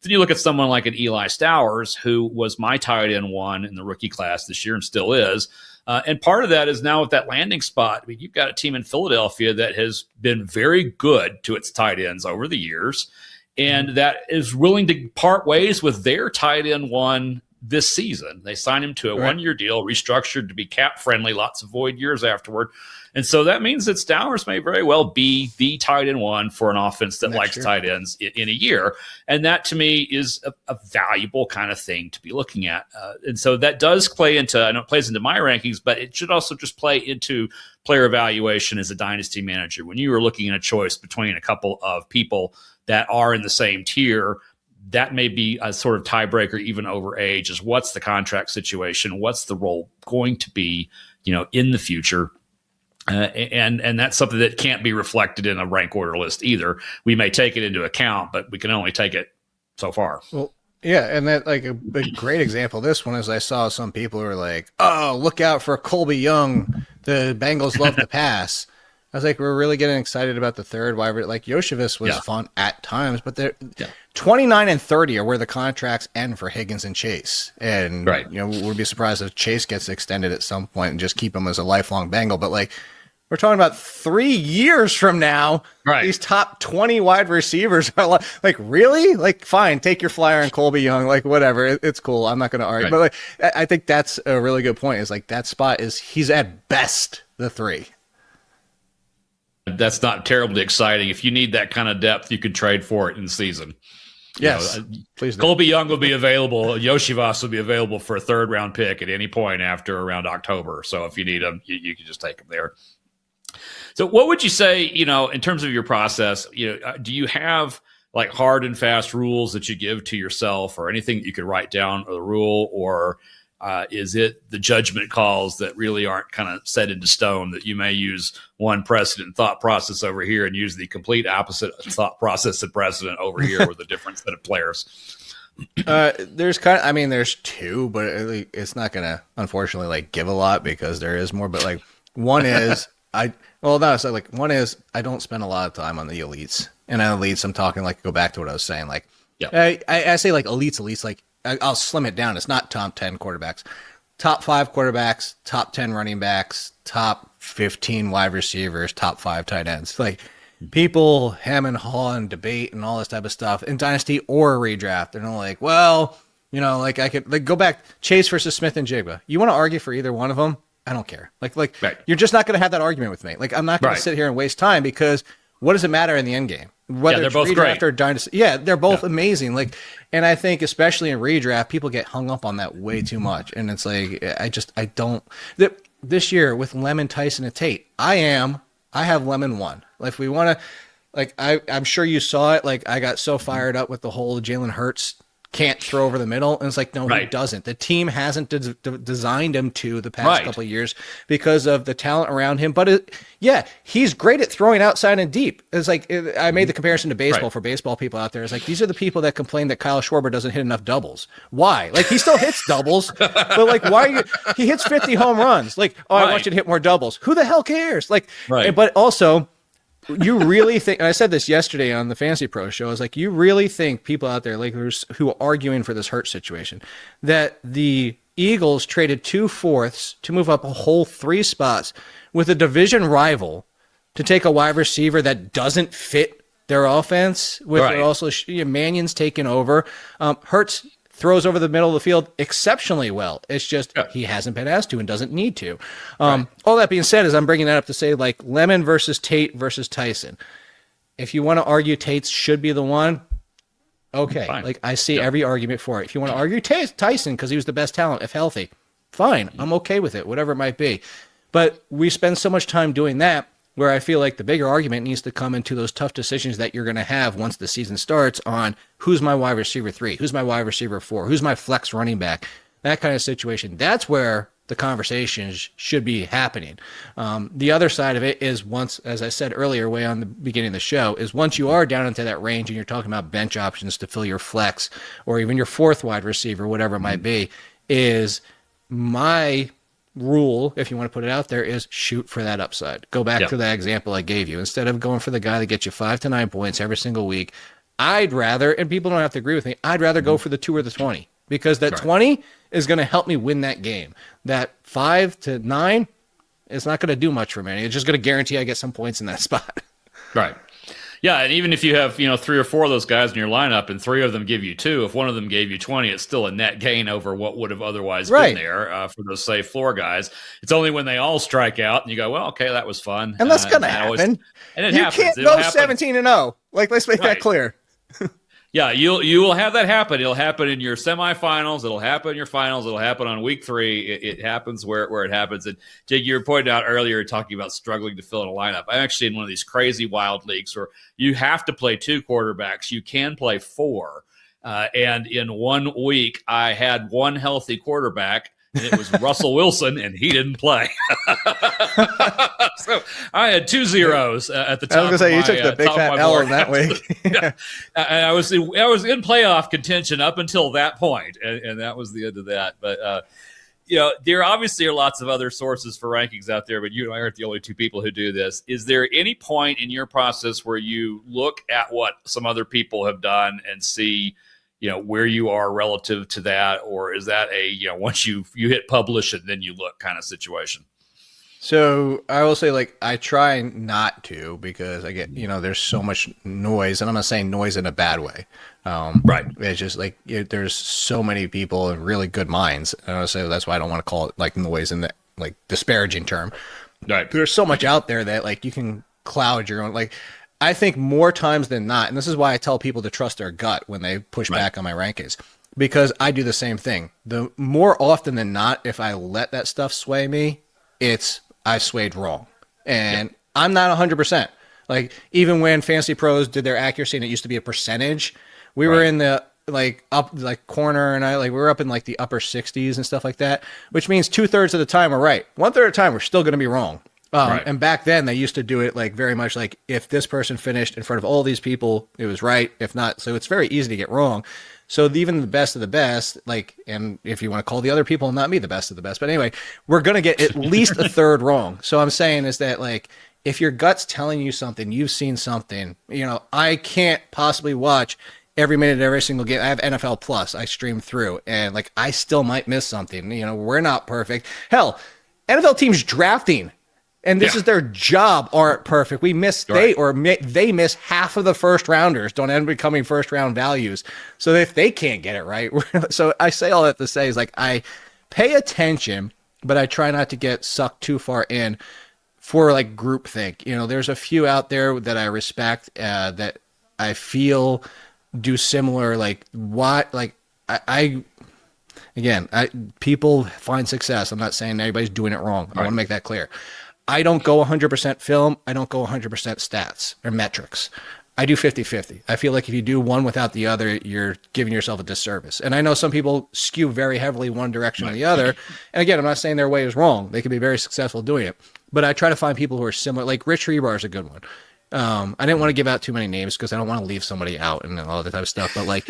Then you look at someone like an Eli Stowers, who was my tight end 1 in the rookie class this year and still is. And part of that is now with that landing spot. I mean, you've got a team in Philadelphia that has been very good to its tight ends over the years, and that is willing to part ways with their tight end 1 this season. They signed him to a 1-year deal, restructured to be cap friendly, lots of void years afterward. And so that means that Stowers may very well be the tight end 1 for an offense that likes tight ends in a year. And that to me is a valuable kind of thing to be looking at. And so that does play into, I know it plays into my rankings, but it should also just play into player evaluation as a dynasty manager. When you are looking at a choice between a couple of people that are in the same tier, that may be a sort of tiebreaker even over age, is what's the contract situation? What's the role going to be, you know, in the future? And that's something that can't be reflected in a rank order list either. We may take it into account, but we can only take it so far. Well, yeah, and that like a great example of this one is I saw some people who were like, "Oh, look out for Colby Young. The Bengals love to pass." I was like, we're really getting excited about the third wide. Like Yoshevich was fun at times, but they're 29 and 30 are where the contracts end for Higgins and Chase. And, you know, we'd be surprised if Chase gets extended at some point and just keep him as a lifelong Bengal. But like, we're talking about 3 years from now, these top 20 wide receivers are like, really? Like, fine, take your flyer on Colby Young, like whatever. It's cool. I'm not going to argue. But like, I think that's a really good point. Is like that spot is he's at best the 3. That's not terribly exciting. If you need that kind of depth, you could trade for it in season. Yes, please. Colby Young will be available. Yoshevich will be available for a 3rd round pick at any point after around October. So if you need him, you can just take him there. So what would you say, you know, in terms of your process, you know, do you have like hard and fast rules that you give to yourself or anything that you could write down or the rule, or is it the judgment calls that really aren't kind of set into stone, that you may use one precedent thought process over here and use the complete opposite thought process and precedent over here with a different set of players? There's there's 2, but it's not going to unfortunately like give a lot because there is more, but like one is one is I don't spend a lot of time on the elites, and on elites, I'm talking like, go back to what I was saying. Like, I say like elites, like I'll slim it down. It's not top 10 quarterbacks, top 5 quarterbacks, top 10 running backs, top 15 wide receivers, top 5 tight ends. Like people hem and haw and debate and all this type of stuff in Dynasty or Redraft. They're not like, well, like I could like go back Chase versus Smith and Jigba. You want to argue for either one of them? I don't care. Like right. You're just not going to have that argument with me. Like I'm not going to sit here and waste time because what does it matter in the end game? Whether they're it's both Redraft great. or Dynasty. Yeah, they're both amazing. Like, and I think especially in Redraft, people get hung up on that way too much. And it's like, I don't. This year with Lemon, Tyson, and Tate, I have Lemon 1. Like, if we want to, like, I'm sure you saw it. Like, I got so fired up with the whole Jalen Hurts can't throw over the middle. And it's like, no, he doesn't. The team hasn't designed him to the past couple of years because of the talent around him. But he's great at throwing outside and deep. It's like, I made the comparison to baseball for baseball people out there. It's like, these are the people that complain that Kyle Schwarber doesn't hit enough doubles. Why? Like, he still hits doubles, but like, he hits 50 home runs. Like, I want you to hit more doubles. Who the hell cares? Like, but also, you really think, and I said this yesterday on the Fantasy Pro show, I was like, you really think people out there like who are arguing for this Hurt situation, that the Eagles traded 2/4 to move up a whole 3 spots with a division rival to take a wide receiver that doesn't fit their offense, with also Mannion's taken over. Hurts throws over the middle of the field exceptionally well. It's just he hasn't been asked to and doesn't need to. All that being said, is I'm bringing that up to say, like, Lemon versus Tate versus Tyson. If you want to argue Tate's should be the one, okay. Fine. Like, I see every argument for it. If you want to argue Tyson because he was the best talent, if healthy, fine. I'm okay with it, whatever it might be. But we spend so much time doing that, where I feel like the bigger argument needs to come into those tough decisions that you're going to have once the season starts on who's my wide receiver 3, who's my wide receiver 4, who's my flex running back, that kind of situation. That's where the conversations should be happening. The other side of it is once, as I said earlier, way on the beginning of the show, is once you are down into that range and you're talking about bench options to fill your flex or even your 4th wide receiver, whatever it might be, is my rule, if you want to put it out there, is shoot for that upside. Go back to that example I gave you. Instead of going for the guy that gets you 5 to 9 points every single week, I'd rather, and people don't have to agree with me, I'd rather go for the 2 or the 20, because that 20 is going to help me win that game. That 5 to 9 is not going to do much for me. It's just going to guarantee I get some points in that spot. Right. Yeah, and even if you have 3 or 4 of those guys in your lineup and 3 of them give you 2, if one of them gave you 20, it's still a net gain over what would have otherwise been there for those safe floor guys. It's only when they all strike out and you go, well, okay, that was fun. And that's going to happen. And it happens. You can't go 17-0. Like, let's make that clear. Yeah, you will have that happen. It'll happen in your semifinals. It'll happen in your finals. It'll happen on week 3. It happens where it happens. And Jake, you were pointing out earlier, talking about struggling to fill in a lineup. I'm actually in one of these crazy wild leagues where you have to play 2 quarterbacks. You can play 4. And in 1 week, I had 1 healthy quarterback, and it was Russell Wilson, and he didn't play. So I had 2 zeros at the top. I was going to say, you took the big fat L in that week. And I was in playoff contention up until that point, and that was the end of that. But there obviously are lots of other sources for rankings out there, but you and I aren't the only 2 people who do this. Is there any point in your process where you look at what some other people have done and see, where you are relative to that, or is that a once you hit publish and then you look kind of situation? So I will say, like, I try not to, because I get, there's so much noise, and I'm not saying noise in a bad way. It's just like, there's so many people and really good minds. And I would say that's why I don't want to call it like noise in the like disparaging term. Right. There's so much out there that like you can cloud your own, like, I think more times than not, and this is why I tell people to trust their gut when they push back on my rankings, because I do the same thing. The more often than not, if I let that stuff sway me, I swayed wrong. And I'm not 100%. Like, even when Fantasy Pros did their accuracy and it used to be a percentage, we were in the corner, and we were up in like the upper 60s and stuff like that, which means 2/3 of the time we're right. 1/3 of the time we're still going to be wrong. And back then they used to do it like very much like, if this person finished in front of all these people, it was right. If not, so it's very easy to get wrong. So even the best of the best, like, and if you want to call the other people, not me, the best of the best, but anyway, we're going to get at least a third wrong. So I'm saying is that, like, if your gut's telling you something, you've seen something, I can't possibly watch every minute, every single game. I have NFL Plus. I stream through, and like, I still might miss something. We're not perfect. Hell, NFL teams drafting And this is their job, aren't perfect. We miss, they miss half of the first rounders, don't end up becoming first round values. So if they can't get it right, so I say all that to say is like, I pay attention, but I try not to get sucked too far in for like groupthink. You know, there's a few out there that I respect that I feel do similar, like what, like again, people find success. I'm not saying everybody's doing it wrong. I want to make that clear. I don't go 100% film. I don't go 100% stats or metrics. I do 50-50. I feel like if you do one without the other, you're giving yourself a disservice. And I know some people skew very heavily one direction or the other. And again, I'm not saying their way is wrong. They can be very successful doing it. But I try to find people who are similar. Like Rich Rebar is a good one. I didn't want to give out too many names because I don't want to leave somebody out and all that type of stuff. But like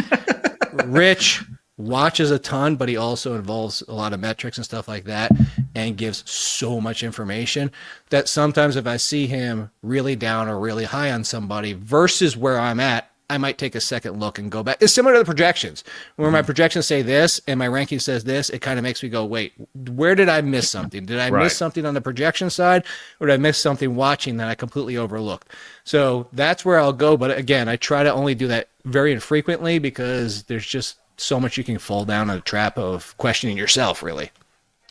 Rich watches a ton, but he also involves a lot of metrics and stuff like that and gives so much information that sometimes if I see him really down or really high on somebody versus where I'm at, I might take a second look and go back. It's similar to the projections. Where my projections say this and my ranking says this, it kind of makes me go, wait, where did I miss something? Did I miss something on the projection side, or did I miss something watching that I completely overlooked? So that's where I'll go. But again, I try to only do that very infrequently because there's just so much you can fall down a trap of questioning yourself, really.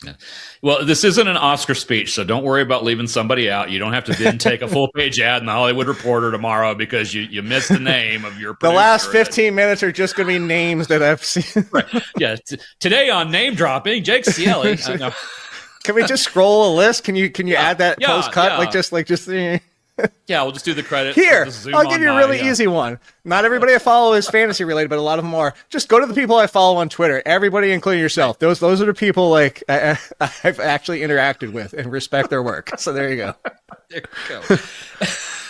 Yeah. Well, this isn't an Oscar speech, so don't worry about leaving somebody out. You don't have to then take a full-page ad in the Hollywood Reporter tomorrow because you missed the name of your producer. The last 15 minutes are just going to be names that I've seen. Right. Yeah. Today on Name Dropping, Jake Ciely. Can we just scroll a list? Can you add that post-cut? Yeah. Yeah, we'll just do the credits. Here, I'll give you a really easy one. Not everybody I follow is fantasy related, but a lot of them are. Just go to the people I follow on Twitter. Everybody, including yourself. Those are the people like I've actually interacted with and respect their work. So there you go. There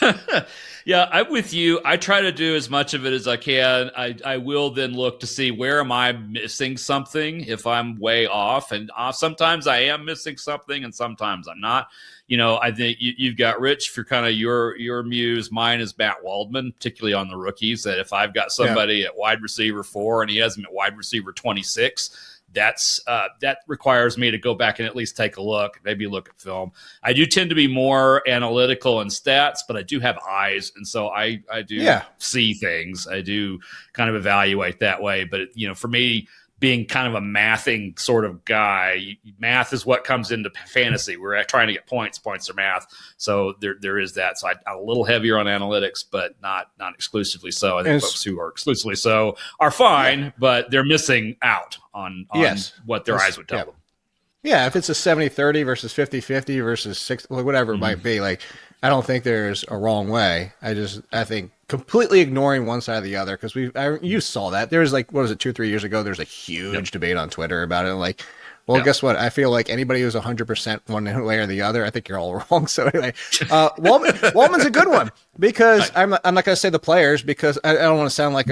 you go. Yeah, I'm with you. I try to do as much of it as I can. I will then look to see where am I missing something if I'm way off. And sometimes I am missing something and sometimes I'm not. You know, I think you've got Rich for kind of your muse. Mine is Matt Waldman, particularly on the rookies, that if I've got somebody at wide receiver 4 and he has him at wide receiver 26, that requires me to go back and at least take a look, maybe look at film. I do tend to be more analytical in stats, but I do have eyes. And so I do see things. I do kind of evaluate that way. But, you know, for me, being kind of a mathing sort of guy, math is what comes into fantasy. We're trying to get points. Points are math. So there is that. So I'm a little heavier on analytics, but not exclusively so. I think folks who are exclusively so are fine, but they're missing out on what their eyes would tell them. Yeah, if it's a 70-30 versus 50-50 versus 60, whatever it might be, like, I don't think there's a wrong way. I think completely ignoring one side or the other, because you saw that. There was like, what was it, 2 or 3 years ago, there's a huge debate on Twitter about it. Like, well, guess what? I feel like anybody who's 100% one way or the other, I think you're all wrong. So anyway, Waldman's a good one because I'm not going to say the players because I don't want to sound like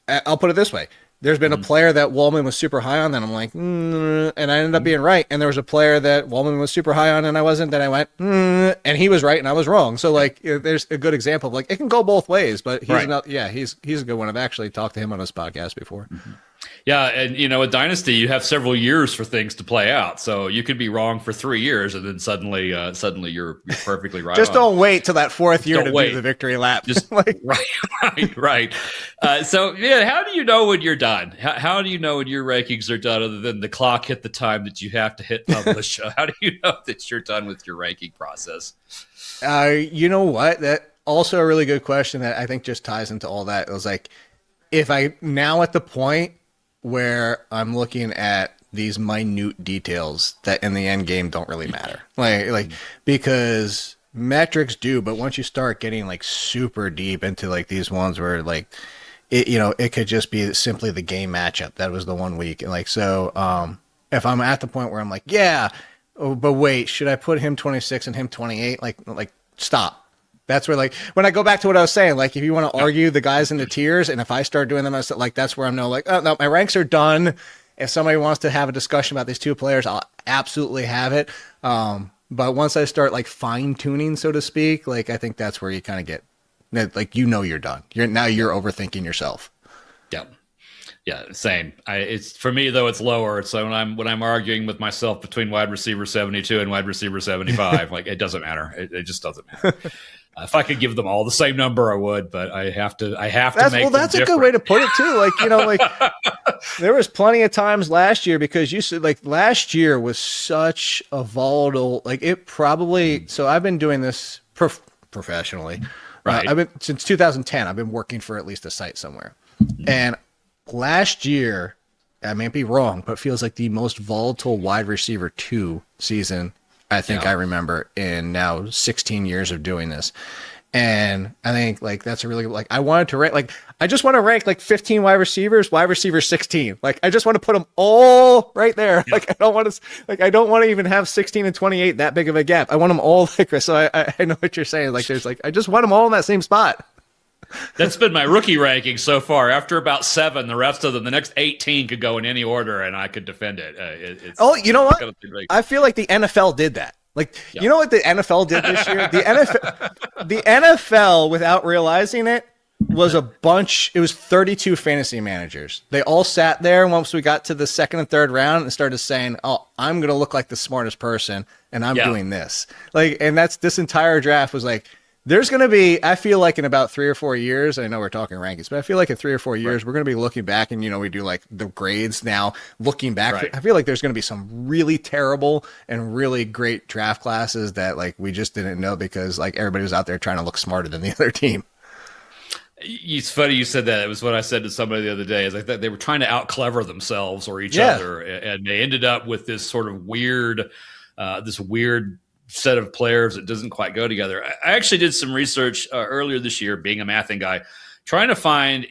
I'll put it this way. There's been a player that Waldman was super high on, then I'm like, and I ended up being right. And there was a player that Waldman was super high on, and I wasn't. Then I went, and he was right, and I was wrong. So like, there's a good example of like it can go both ways. But he's he's a good one. I've actually talked to him on his podcast before. Mm-hmm. Yeah, and you know, with Dynasty, you have several years for things to play out. So you could be wrong for 3 years, and then suddenly you're perfectly right. Just don't wait till that fourth year to do the victory lap. Just right. So yeah, how do you know when you're done? How do you know when your rankings are done, other than the clock hit the time that you have to hit publish? How do you know that you're done with your ranking process? You know what? That also a really good question that I think just ties into all that. It was like, if I now at the point where I'm looking at these minute details that in the end game don't really matter. Like because metrics do, but once you start getting like super deep into like these ones where like it could just be simply the game matchup. That was the 1 week. And like, so if I'm at the point where I'm like, but wait, should I put him 26 and him 28? Like stop. That's where, like, when I go back to what I was saying, like, if you want to argue the guys in the tiers, and if I start doing them, like, that's where I'm like, oh, no, my ranks are done. If somebody wants to have a discussion about these two players, I'll absolutely have it. But once I start, like, fine-tuning, so to speak, like, I think that's where you kind of get, like, you're done. You're overthinking yourself. Yeah. Yeah, same. It's for me though. It's lower. So when I'm arguing with myself between wide receiver 72 and wide receiver 75, like it doesn't matter. It just doesn't matter. If I could give them all the same number, I would. But I have to make them different. That's a good way to put it too. Like there was plenty of times last year because you said like last year was such a volatile. Like it probably. So I've been doing this professionally. Right. I've been since 2010. I've been working for at least a site somewhere, and last year, I may be wrong, but feels like the most volatile wide receiver 2 season I think I remember in now 16 years of doing this. And I think like that's a really like I wanted to rank like I just want to rank like 15 wide receiver 16. Like I just want to put them all right there. Yeah. Like I don't want to even have 16 and 28 that big of a gap. I want them all like so I know what you're saying. Like there's like I just want them all in that same spot. That's been my rookie ranking so far. After about 7, the rest of them, the next 18 could go in any order, and I could defend it. You know what? I feel like the NFL did that. Like, You know what the NFL did this year? The NFL, without realizing it, was a bunch. It was 32 fantasy managers. They all sat there once we got to the second and third round and started saying, "Oh, I'm going to look like the smartest person, and I'm doing this." Like, and that's this entire draft was like. There's going to be, I feel like in about 3 or 4 years, I know we're talking rankings, but I feel like in 3 or 4 years, we're going to be looking back and, we do like the grades now, looking back. Right. I feel like there's going to be some really terrible and really great draft classes that like we just didn't know because like everybody was out there trying to look smarter than the other team. It's funny you said that. It was what I said to somebody the other day. Is like that they were trying to out clever themselves or each other, and they ended up with this sort of weird set of players that doesn't quite go together. I actually did some research earlier this year, being a mathing guy, trying to find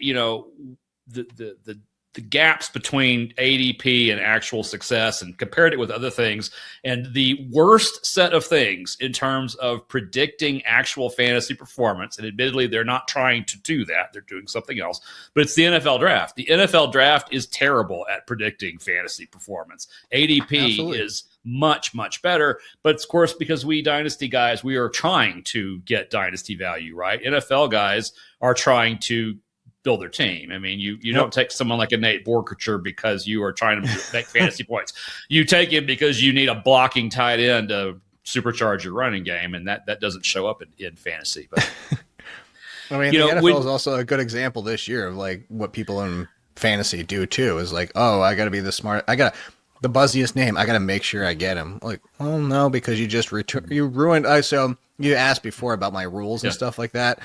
the gaps between ADP and actual success and compared it with other things. And the worst set of things in terms of predicting actual fantasy performance, and admittedly they're not trying to do that, they're doing something else, but it's the NFL draft. The NFL draft is terrible at predicting fantasy performance. ADP Absolutely. Is much, much better. But of course, because we Dynasty guys, we are trying to get Dynasty value, right? NFL guys are trying to build their team. I mean, you don't take someone like a Nate Borkacher because you are trying to make fantasy points. You take him because you need a blocking tight end to supercharge your running game, and that doesn't show up in fantasy. But I mean, the NFL is also a good example this year of like what people in fantasy do too. Is like, oh, I got to be the smart. I got the buzziest name. I got to make sure I get him. Like, oh no, because you just you ruined. So you asked before about my rules and stuff like that.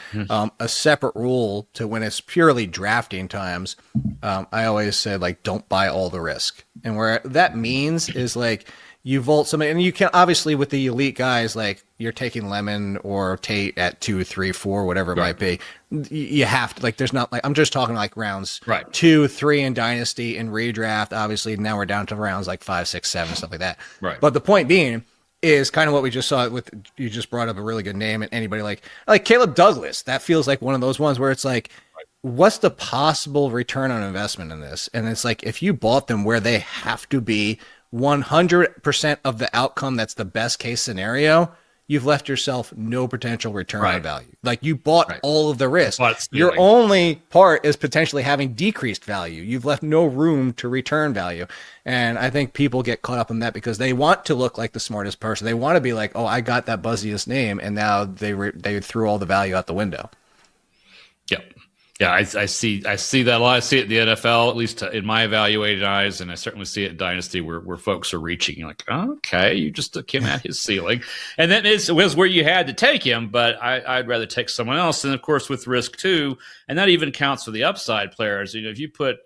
A separate rule to when it's purely drafting times. I always said like, don't buy all the risk, and where that means is like you vault somebody, and you can obviously with the elite guys like you're taking Lemon or Tate at 2, 3, 4, whatever it might be. You have to like. There's not like I'm just talking like rounds 2, 3 in Dynasty and Redraft. Obviously now we're down to rounds like 5, 6, 7, stuff like that. Right. But the point being is kind of what we just saw with. You just brought up a really good name, and anybody like Caleb Douglas. That feels like one of those ones where it's like, what's the possible return on investment in this? And it's like if you bought them where they have to be 100% of the outcome, that's the best case scenario. You've left yourself no potential return on value. Like you bought all of the risk. Your only part is potentially having decreased value. You've left no room to return value. And I think people get caught up in that because they want to look like the smartest person. They want to be like, oh, I got that buzziest name. And now they threw all the value out the window. Yep. Yeah, I see that a lot. I see it in the NFL, at least in my evaluated eyes, and I certainly see it in Dynasty where folks are reaching like, oh, okay, you just took him at his ceiling. And then it was where you had to take him, but I'd rather take someone else. And, of course, with risk, too, and that even counts for the upside players. If you put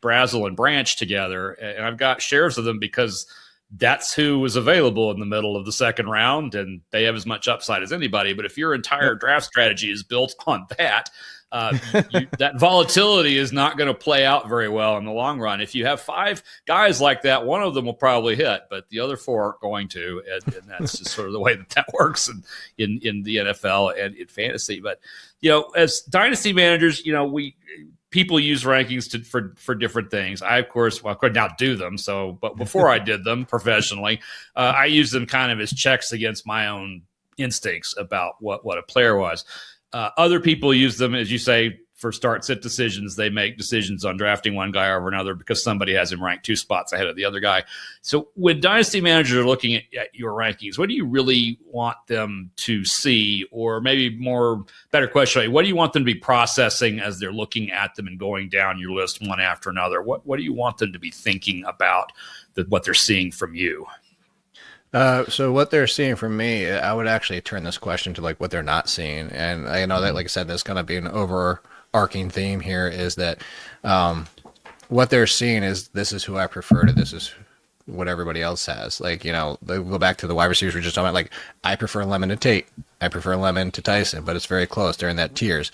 Brazel and Branch together, and I've got shares of them because that's who was available in the middle of the second round, and they have as much upside as anybody. But if your entire draft strategy is built on that, that volatility is not going to play out very well in the long run. If you have 5 guys like that, one of them will probably hit, but the other 4 aren't going to. And that's just sort of the way that works in the NFL and in fantasy. But, as dynasty managers, people use rankings for different things. I, of course, could now do them. But before I did them professionally, I used them kind of as checks against my own instincts about what a player was. Other people use them, as you say, for start-sit decisions. They make decisions on drafting one guy over another because somebody has him ranked 2 spots ahead of the other guy. So when dynasty managers are looking at your rankings, what do you really want them to see? Or maybe better question, what do you want them to be processing as they're looking at them and going down your list one after another? What do you want them to be thinking about what they're seeing from you? So what they're seeing from me, I would actually turn this question to like what they're not seeing. And I know that, like I said, there's going to be an overarching theme here is that what they're seeing is this is who I prefer to this is what everybody else has. Like, they go back to the wide receivers we're just talking about. Like, I prefer Lemon to Tate. I prefer Lemon to Tyson, but it's very close. They're in that tiers.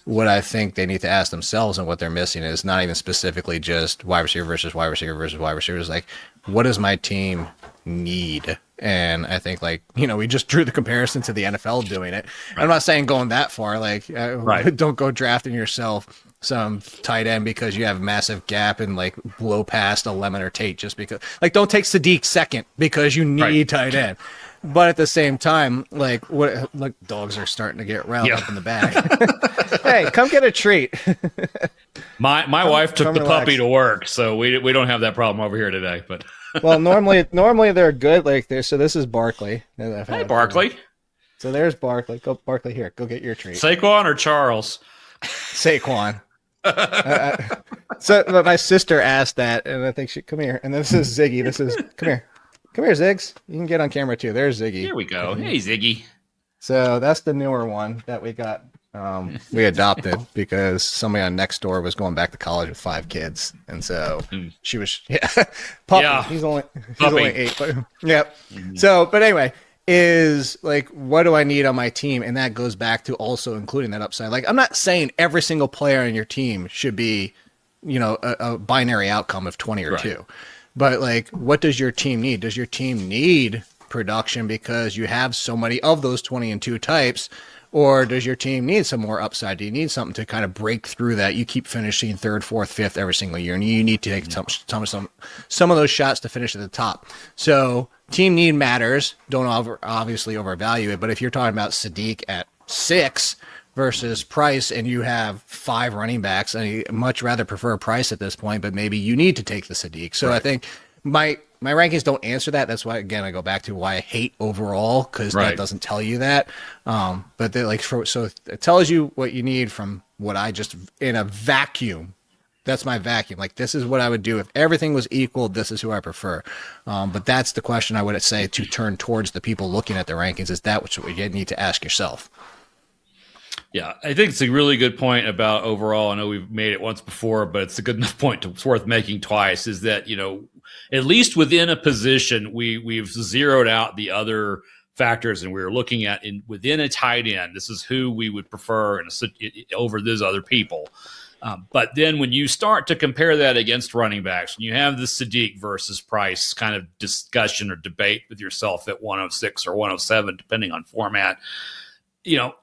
What I think they need to ask themselves and what they're missing is not even specifically just wide receiver versus wide receiver versus wide receiver. It's like, what does my team need? And I think, like, we just drew the comparison to the NFL doing it. Right. I'm not saying going that far. Like, right. Don't go drafting yourself some tight end because you have a massive gap and like blow past a Lemon or Tate just because. Like, don't take Sadiq second because you need tight end. But at the same time, like, dogs are starting to get riled up in the back. Hey, come get a treat. My wife took the puppy to work, so we don't have that problem over here today. But well, normally they're good. Like so this is Barkley. Hey, Barkley. So there's Barkley. Go Barkley here. Go get your treat. Saquon or Charles? Saquon. So my sister asked that, and I think come here. And this is Ziggy. Come here. Come here, Ziggs. You can get on camera too. There's Ziggy. Here we go. Hey, Ziggy. So that's the newer one that we got. We adopted because somebody on next door was going back to college with 5 kids, and so she was puppy. Yeah. He's only 8. But, yep. Mm-hmm. So, but anyway, is like, what do I need on my team? And that goes back to also including that upside. Like, I'm not saying every single player on your team should be, a binary outcome of 20 or 2. But like, what does your team need? Does your team need production because you have so many of those 20 and 2 types? Or does your team need some more upside? Do you need something to kind of break through that? You keep finishing 3rd, 4th, 5th every single year, and you need to take some of those shots to finish at the top. So team need matters. Don't obviously overvalue it. But if you're talking about Sadiq at 6 versus Price, and you have 5 running backs, I much rather prefer Price at this point, but maybe you need to take the Sadiq. So I think my rankings don't answer that. That's why, again, I go back to why I hate overall, because that doesn't tell you that. But so it tells you what you need from what I just, in a vacuum. That's my vacuum. Like, this is what I would do if everything was equal. This is who I prefer. But that's the question I would say to turn towards the people looking at the rankings. Is that what you need to ask yourself? Yeah, I think it's a really good point about overall. I know we've made it once before, but it's a good enough point it's worth making twice, is that, at least within a position, we've zeroed out the other factors, and we're looking at within a tight end, this is who we would prefer over those other people. But then when you start to compare that against running backs, when you have the Sadiq versus Price kind of discussion or debate with yourself at 106 or 107, depending on format,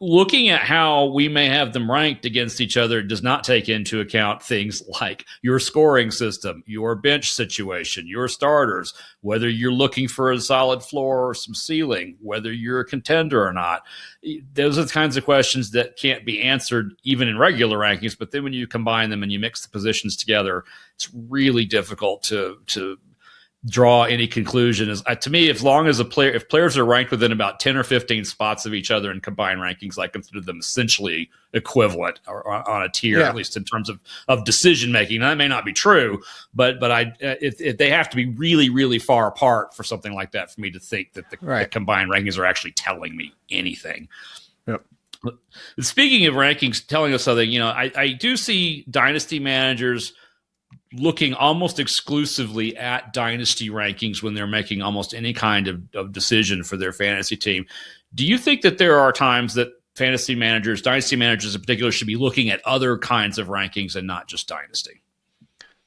looking at how we may have them ranked against each other does not take into account things like your scoring system, your bench situation, your starters, whether you're looking for a solid floor or some ceiling, whether you're a contender or not. Those are the kinds of questions that can't be answered even in regular rankings. But then when you combine them and you mix the positions together, it's really difficult to draw any conclusion. To me, as long as if players are ranked within about 10 or 15 spots of each other in combined rankings, I consider them essentially equivalent or on a tier, at least in terms of decision making. Now, that may not be true, but if they have to be really, really far apart for something like that for me to think that the combined rankings are actually telling me anything. Yep. Speaking of rankings telling us something, I do see dynasty managers looking almost exclusively at dynasty rankings when they're making almost any kind of decision for their fantasy team. Do you think that there are times that dynasty managers in particular, should be looking at other kinds of rankings and not just dynasty?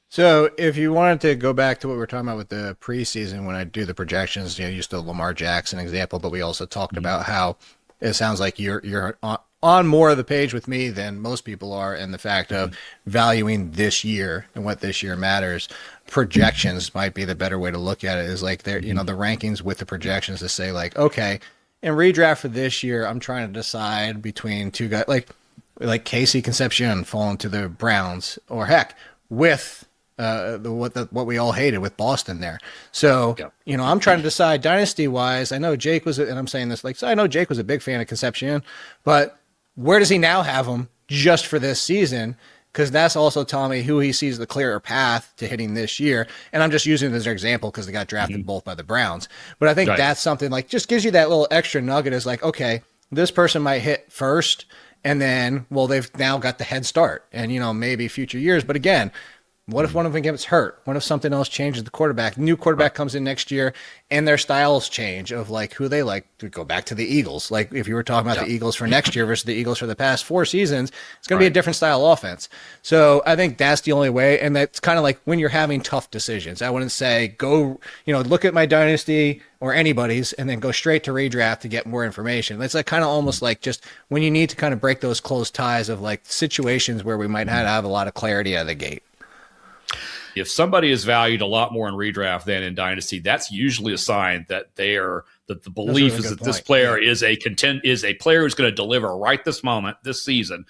So if you wanted to go back to what we were talking about with the preseason, when I do the projections, used the Lamar Jackson example, but we also talked about how it sounds like you're on more of the page with me than most people are, and the fact of valuing this year and what this year matters. Projections might be the better way to look at it, is like the rankings with the projections to say, like, okay, in redraft for this year, I'm trying to decide between 2 guys. Like, like Casey Concepcion falling to the Browns, or heck, with what we all hated with Boston there. So, I'm trying to decide dynasty wise. I know Jake was, and I'm saying this like, so I know Jake was a big fan of Concepcion, but where does he now have him just for this season? Because that's also telling me who he sees the clearer path to hitting this year. And I'm just using it as an example because they got drafted both by the Browns. But I think that's something like just gives you that little extra nugget is like, okay, this person might hit first, and then, well, they've now got the head start and, maybe future years. But again, what if one of them gets hurt? What if something else changes the quarterback? New quarterback comes in next year and their styles change of like who they like to go back to the Eagles. Like if you were talking about the Eagles for next year versus the Eagles for the past 4 seasons, it's going to be a different style offense. So I think that's the only way. And that's kind of like when you're having tough decisions. I wouldn't say go, look at my dynasty or anybody's and then go straight to redraft to get more information. It's like kind of almost like just when you need to kind of break those close ties of like situations where we might not have a lot of clarity out of the gate. If somebody is valued a lot more in redraft than in dynasty, that's usually a sign that the belief is that this player is a player who's going to deliver right this moment, this season,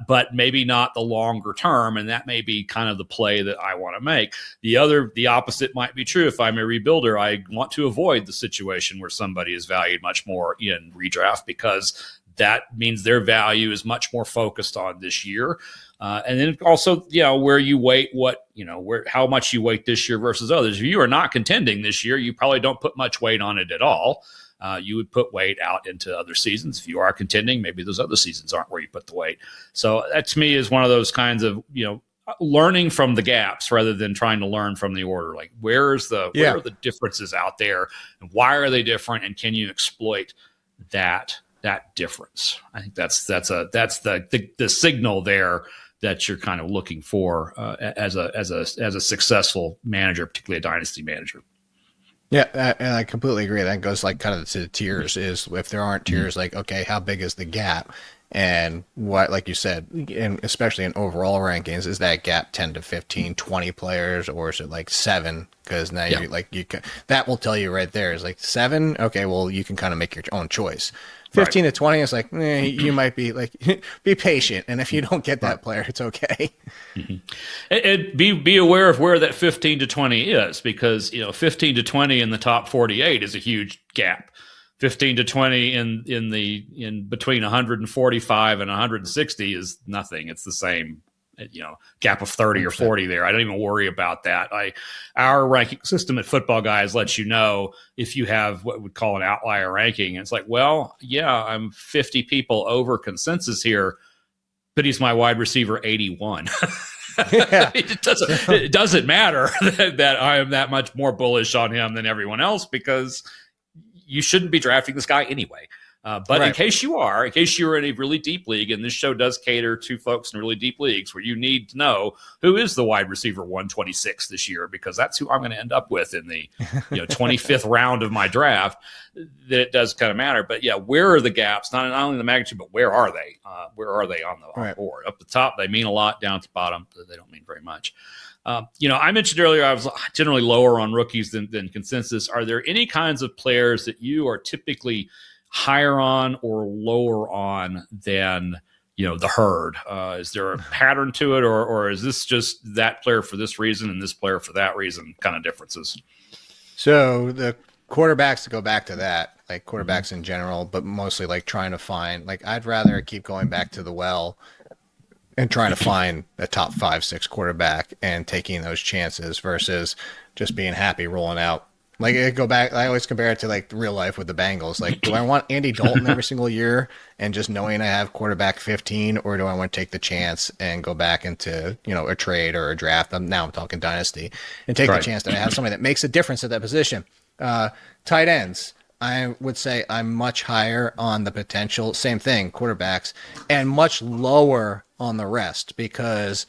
but maybe not the longer term, and that may be kind of the play that I want to make. The opposite might be true. If I'm a rebuilder, I want to avoid the situation where somebody is valued much more in redraft because that means their value is much more focused on this year. And then also, where you weight how much you weight this year versus others. If you are not contending this year, you probably don't put much weight on it at all. You would put weight out into other seasons. If you are contending, maybe those other seasons aren't where you put the weight. So that to me is one of those kinds of, learning from the gaps rather than trying to learn from the order. Like where are the differences out there and why are they different? And can you exploit that difference? I think that's the signal there that you're kind of looking for as a successful manager, particularly a dynasty manager. Yeah, and I completely agree. That goes like kind of to the tiers. Is if there aren't tiers, like okay, how big is the gap, and what, like you said, and especially in overall rankings, is that gap 10 to 15, 20 players, or is it like 7? Because now you can, that will tell you right there is like 7. Okay, well you can kind of make your own choice. 15 to 20 is like, you might be like, be patient. And if you don't get that player, it's okay. And be aware of where that 15 to 20 is, because, 15 to 20 in the top 48 is a huge gap. 15 to 20 in between 145 and 160 is nothing. It's the same, gap of 30 or 40 there. I don't even worry about that. Our ranking system at Football Guys lets you know if you have what we'd call an outlier ranking. And it's like, well, yeah, I'm 50 people over consensus here, but he's my wide receiver 81. It doesn't matter that I am that much more bullish on him than everyone else, because you shouldn't be drafting this guy anyway. But in case you're in a really deep league, and this show does cater to folks in really deep leagues where you need to know who is the wide receiver 126 this year, because that's who I'm going to end up with in the 25th round of my draft, that it does kind of matter. But where are the gaps? Not only the magnitude, but where are they? Where are they on the board? Up the top, they mean a lot. Down at the bottom, they don't mean very much. I mentioned earlier I was generally lower on rookies than consensus. Are there any kinds of players that you are typically higher on or lower on than the herd? Is there a pattern to it, or is this just that player for this reason and this player for that reason kind of differences? So the quarterbacks, to go back to that, like quarterbacks in general, but mostly like trying to find, like I'd rather keep going back to the well and trying to find a top 5-6 quarterback and taking those chances versus just being happy rolling out. Like I always compare it to like real life with the Bengals. Like, do I want Andy Dalton every single year and just knowing I have quarterback 15, or do I want to take the chance and go back into, a trade or a draft? I'm talking dynasty, and take the chance that I have somebody that makes a difference at that position. Tight ends, I would say I'm much higher on the potential. Same thing, quarterbacks, and much lower on the rest, because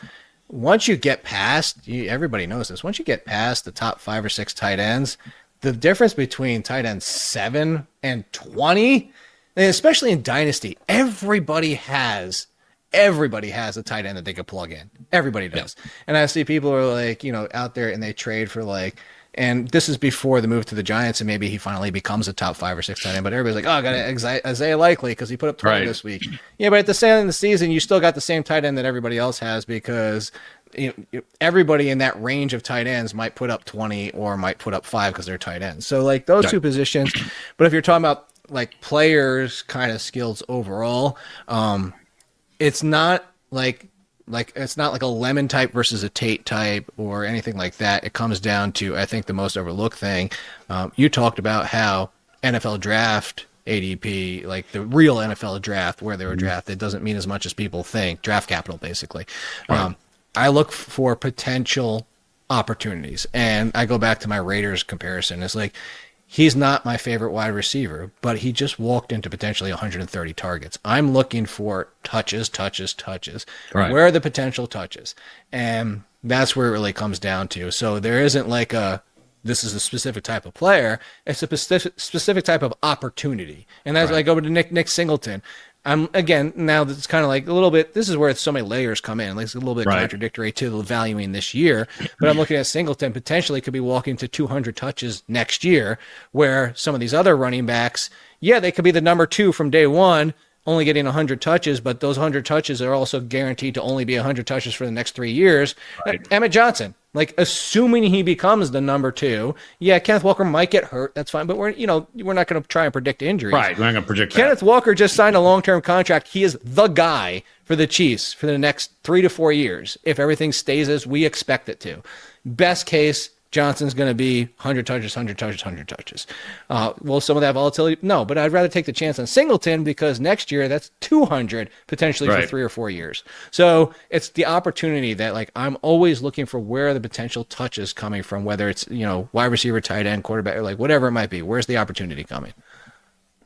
once you get past, everybody knows this, once you get past the top 5 or 6 tight ends, the difference between tight ends 7 and 20, and especially in Dynasty, everybody has a tight end that they could plug in. Everybody does. And I see people are like, out there and they trade for like And this is before the move to the Giants, and maybe he finally becomes a top 5 or 6 tight end. But everybody's like, oh, I got Isaiah Likely because he put up 20 this week. Yeah, but at the end of the season, you still got the same tight end that everybody else has because everybody in that range of tight ends might put up 20 or might put up 5 because they're tight ends. So like those two positions. But if you're talking about like players kind of skills overall, it's not like it's not like a Lemon type versus a Tate type or anything like that. It comes down to, I think, the most overlooked thing. You talked about how NFL draft ADP, like the real NFL draft where they were drafted, doesn't mean as much as people think. Draft capital, basically. Right. I look for potential opportunities, and I go back to my Raiders comparison. It's like, he's not my favorite wide receiver, but he just walked into potentially 130 targets. I'm looking for touches. Right. Where are the potential touches? And that's where it really comes down to. So there isn't like this is a specific type of player. It's a specific type of opportunity. And that's like over to Nick Singleton. Again, now it's kind of like a little bit, this is where so many layers come in. Like it's a little bit contradictory to the valuing this year, but I'm looking at Singleton potentially could be walking to 200 touches next year, where some of these other running backs, they could be the number 2 from day one, only getting 100 touches, but those 100 touches are also guaranteed to only be 100 touches for the next 3 years. Right. Emmett Johnson, like assuming he becomes the number 2, Kenneth Walker might get hurt. That's fine, but we're not going to try and predict injuries. Right, we're not going to predict Kenneth Walker just signed a long-term contract. He is the guy for the Chiefs for the next 3 to 4 years if everything stays as we expect it to. Best case, Johnson's going to be 100 touches. Will some of that volatility? No, but I'd rather take the chance on Singleton because next year that's 200 potentially for 3 or 4 years. So it's the opportunity that like I'm always looking for where the potential touches coming from, whether it's wide receiver, tight end, quarterback, or like whatever it might be. Where's the opportunity coming?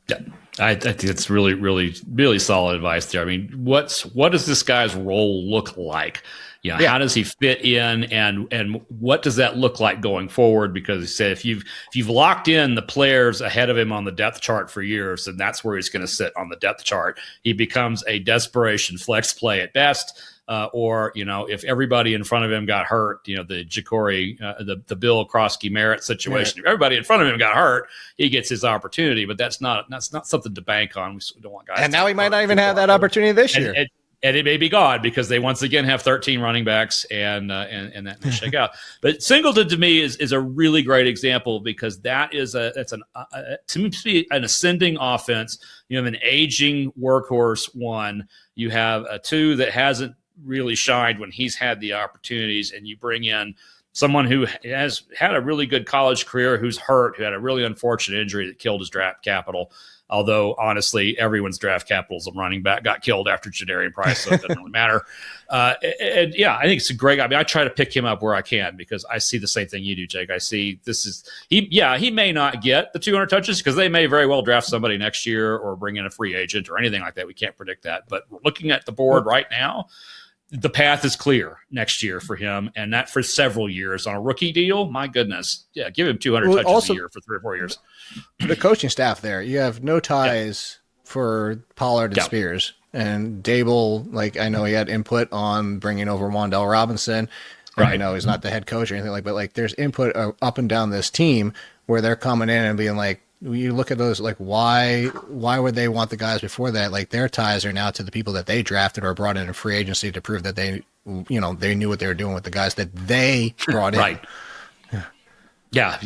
Yeah, I think it's really, really, really solid advice there. I mean, what does this guy's role look like? How does he fit in, and what does that look like going forward? Because he said if you've locked in the players ahead of him on the depth chart for years, then that's where he's going to sit on the depth chart. He becomes a desperation flex play at best. Or if everybody in front of him got hurt, the Ja'Cory, the Bill Krosky Merritt situation. If everybody in front of him got hurt, he gets his opportunity. But that's not something to bank on. We don't want guys. And now he might not even have that opportunity this year. And it may be gone because they once again have 13 running backs, and that may shake out. But Singleton to me is a really great example because to me an ascending offense. You have an aging workhorse one. You have a 2 that hasn't really shined when he's had the opportunities, and you bring in someone who has had a really good college career, who's hurt, who had a really unfortunate injury that killed his draft capital. Although, honestly, everyone's draft capitals of running back got killed after Jadarian Price, so it doesn't really matter. I think it's a great guy. I mean, I try to pick him up where I can because I see the same thing you do, Jake. I see he may not get the 200 touches because they may very well draft somebody next year or bring in a free agent or anything like that. We can't predict that. But looking at the board right now, the path is clear next year for him, and that for several years on a rookie deal. My goodness, give him 200 touches a year for 3 or 4 years. The coaching staff there, you have no ties for Pollard and Spears, and Dable. Like I know he had input on bringing over Wan'Dale Robinson. Right. I know he's not the head coach or anything but like there's input up and down this team where they're coming in and being like, you look at those, like, why would they want the guys before that? Like, their ties are now to the people that they drafted or brought in a free agency to prove that they knew what they were doing with the guys that they brought in. Right. Yeah.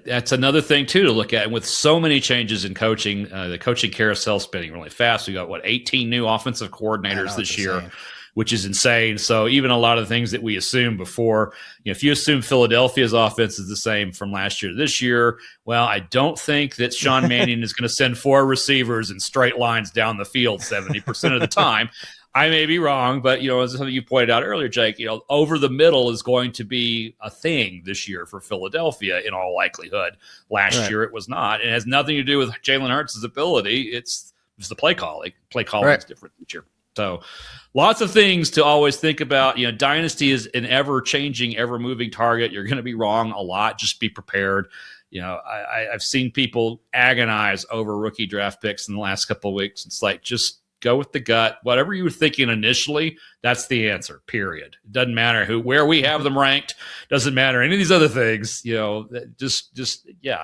That's another thing, too, to look at. And with so many changes in coaching, the coaching carousel spinning really fast. We got, 18 new offensive coordinators this year, which is insane. So even a lot of the things that we assumed before, if you assume Philadelphia's offense is the same from last year to this year, well, I don't think that Sean Mannion is going to send 4 receivers in straight lines down the field 70% of the time. I may be wrong, but, as something you pointed out earlier, Jake, over the middle is going to be a thing this year for Philadelphia in all likelihood. Last year it was not. It has nothing to do with Jalen Hurts' ability. It's the play calling. Play calling is different this year. So lots of things to always think about. Dynasty is an ever-changing, ever-moving target. You're going to be wrong a lot. Just be prepared. I've seen people agonize over rookie draft picks in the last couple of weeks. It's like, just go with the gut. Whatever you were thinking initially, that's the answer, period. It doesn't matter where we have them ranked. Doesn't matter any of these other things, yeah.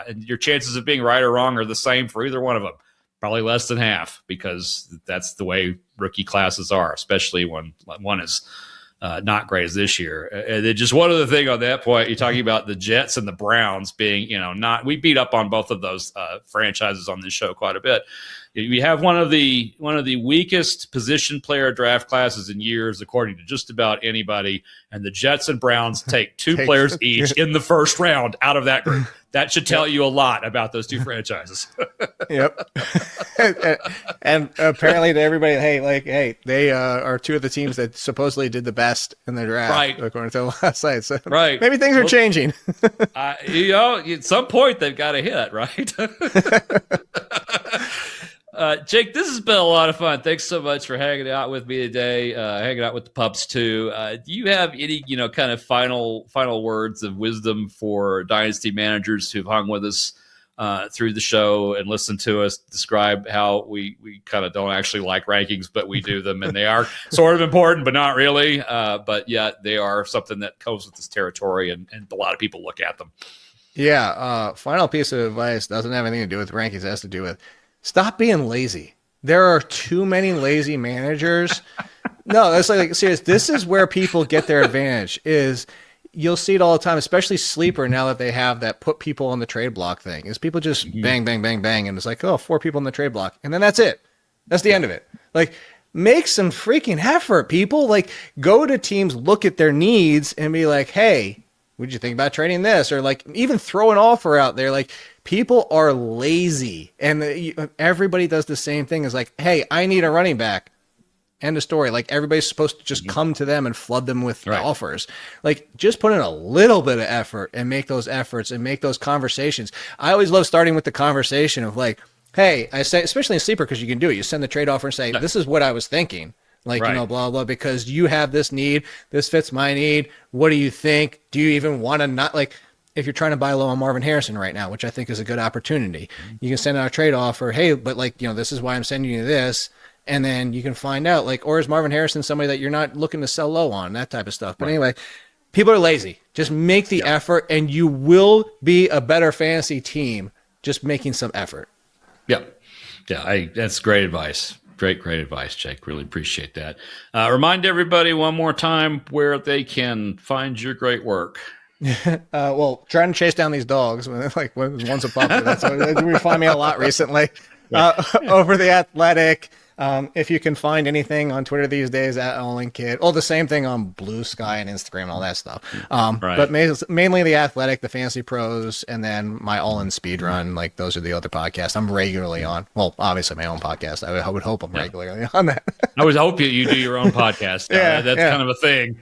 And your chances of being right or wrong are the same for either one of them. Probably less than half, because that's the way rookie classes are, especially when one is not great as this year. And then just one other thing on that point, you're talking about the Jets and the Browns being, we beat up on both of those franchises on this show quite a bit. We have one of the weakest position player draft classes in years, according to just about anybody. And the Jets and Browns take two players each in the first round out of that group. That should tell you a lot about those two franchises. Yep. and apparently to everybody, hey, they are two of the teams that supposedly did the best in the draft, right, according to the last site. So right. Maybe things are changing. At some point they've got to hit, right? Jake, this has been a lot of fun. Thanks so much for hanging out with me today, hanging out with the pups too. Do you have any, kind of final words of wisdom for Dynasty managers who've hung with us through the show and listened to us describe how we kind of don't actually like rankings, but we do them, and they are sort of important, but not really. But yeah, they are something that comes with this territory, and a lot of people look at them. Yeah. Final piece of advice doesn't have anything to do with rankings. It has to do with stop being lazy. There are too many lazy managers. No, that's like serious. This is where people get their advantage. Is you'll see it all the time, especially sleeper. Now that they have that put people on the trade block thing, is people just bang, bang, bang, bang, and it's like, oh, 4 people in the trade block, and then that's it. That's the end of it. Like, make some freaking effort, people. Like, go to teams, look at their needs, and be like, hey, what did you think about trading this? Or like, even throw an offer out there. Like, people are lazy, and everybody does the same thing. Is like, hey, I need a running back. End of story. Like, everybody's supposed to just come to them and flood them with offers. Like, just put in a little bit of effort and make those efforts and make those conversations. I always love starting with the conversation of like, hey, I say, especially in sleeper, because you can do it. You send the trade offer and say, this is what I was thinking. Like, blah, blah, because you have this need. This fits my need. What do you think? Do you even want to not, like, if you're trying to buy low on Marvin Harrison right now, which I think is a good opportunity, you can send out a trade offer. Hey, but like, this is why I'm sending you this. And then you can find out, like, or is Marvin Harrison somebody that you're not looking to sell low on, that type of stuff. But anyway, people are lazy. Just make the effort, and you will be a better fantasy team just making some effort. Yep. Yeah, that's great advice. Great advice, Jake. Really appreciate that. Remind everybody one more time where they can find your great work. Well, trying to chase down these dogs when once a puppy. That's what you find me a lot recently. Over the Athletic. If you can find anything on Twitter these days at @AllInKid, the same thing on Blue Sky and Instagram and all that stuff. But mainly the Athletic, the Fantasy Pros, and then my All In Speedrun. Like, those are the other podcasts I'm regularly on. Well, obviously my own podcast. I would hope I'm regularly on that. I would hope you do your own podcast. That's kind of a thing.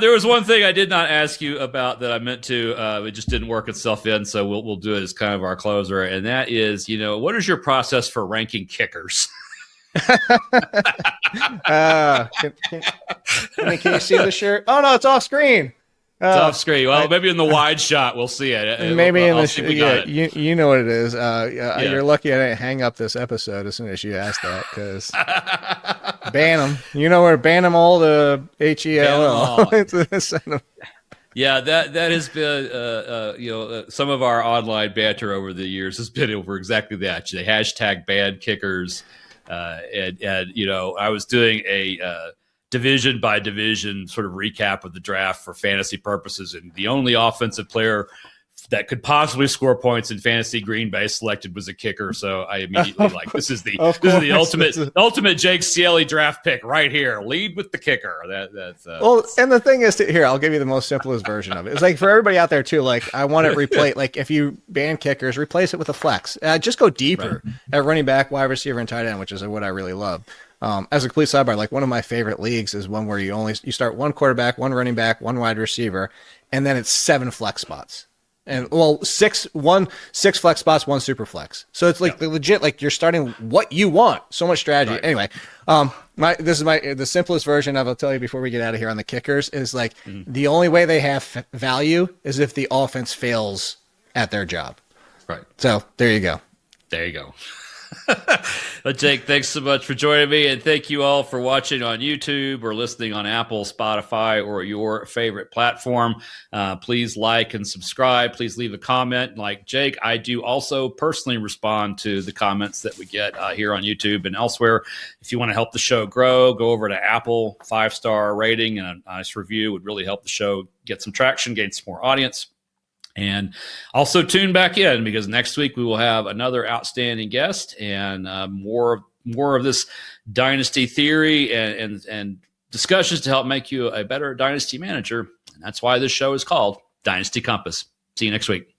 There was one thing I did not ask you about that I meant to. It just didn't work itself in, so we'll do it as kind of our closer. And that is, what is your process for ranking kickers? Can you see the shirt? Oh no, it's off screen. It's off screen. Well, maybe in the wide shot we'll see it. Maybe in the you know what it is. You're lucky I didn't hang up this episode as soon as you asked that, because ban them. You know where ban them all the HELL. Yeah, that has been some of our online banter over the years has been over exactly that. They hashtag BanKickers, and I was doing a division by division sort of recap of the draft for fantasy purposes, and the only offensive player that could possibly score points in fantasy Green Bay selected was a kicker. So I immediately this is the ultimate Jake Ciely draft pick right here. Lead with the kicker. That's and the thing is, here, I'll give you the most simplest version of it. It's like, for everybody out there too, like, I want it replaced. Like, if you ban kickers, replace it with a flex. Just go deeper at running back, wide receiver, and tight end, which is what I really love. As a complete sidebar, like, one of my favorite leagues is one where you start one quarterback, one running back, one wide receiver, and then it's 7 flex spots. And six flex spots, 1 super flex. So it's like legit, like, you're starting what you want. So much strategy. Right. Anyway, the simplest version of, I'll tell you before we get out of here on the kickers, is like, the only way they have value is if the offense fails at their job. Right. So there you go. There you go. But Jake, thanks so much for joining me, and thank you all for watching on YouTube or listening on Apple, Spotify, or your favorite platform. Please like and subscribe. Please leave a comment. Like Jake, I do also personally respond to the comments that we get here on YouTube and elsewhere. If you want to help the show grow, go over to Apple, 5-star rating and a nice review would really help the show get some traction, gain some more audience. And also tune back in, because next week we will have another outstanding guest and more of this dynasty theory and discussions to help make you a better dynasty manager. And that's why this show is called Dynasty Compass. See you next week.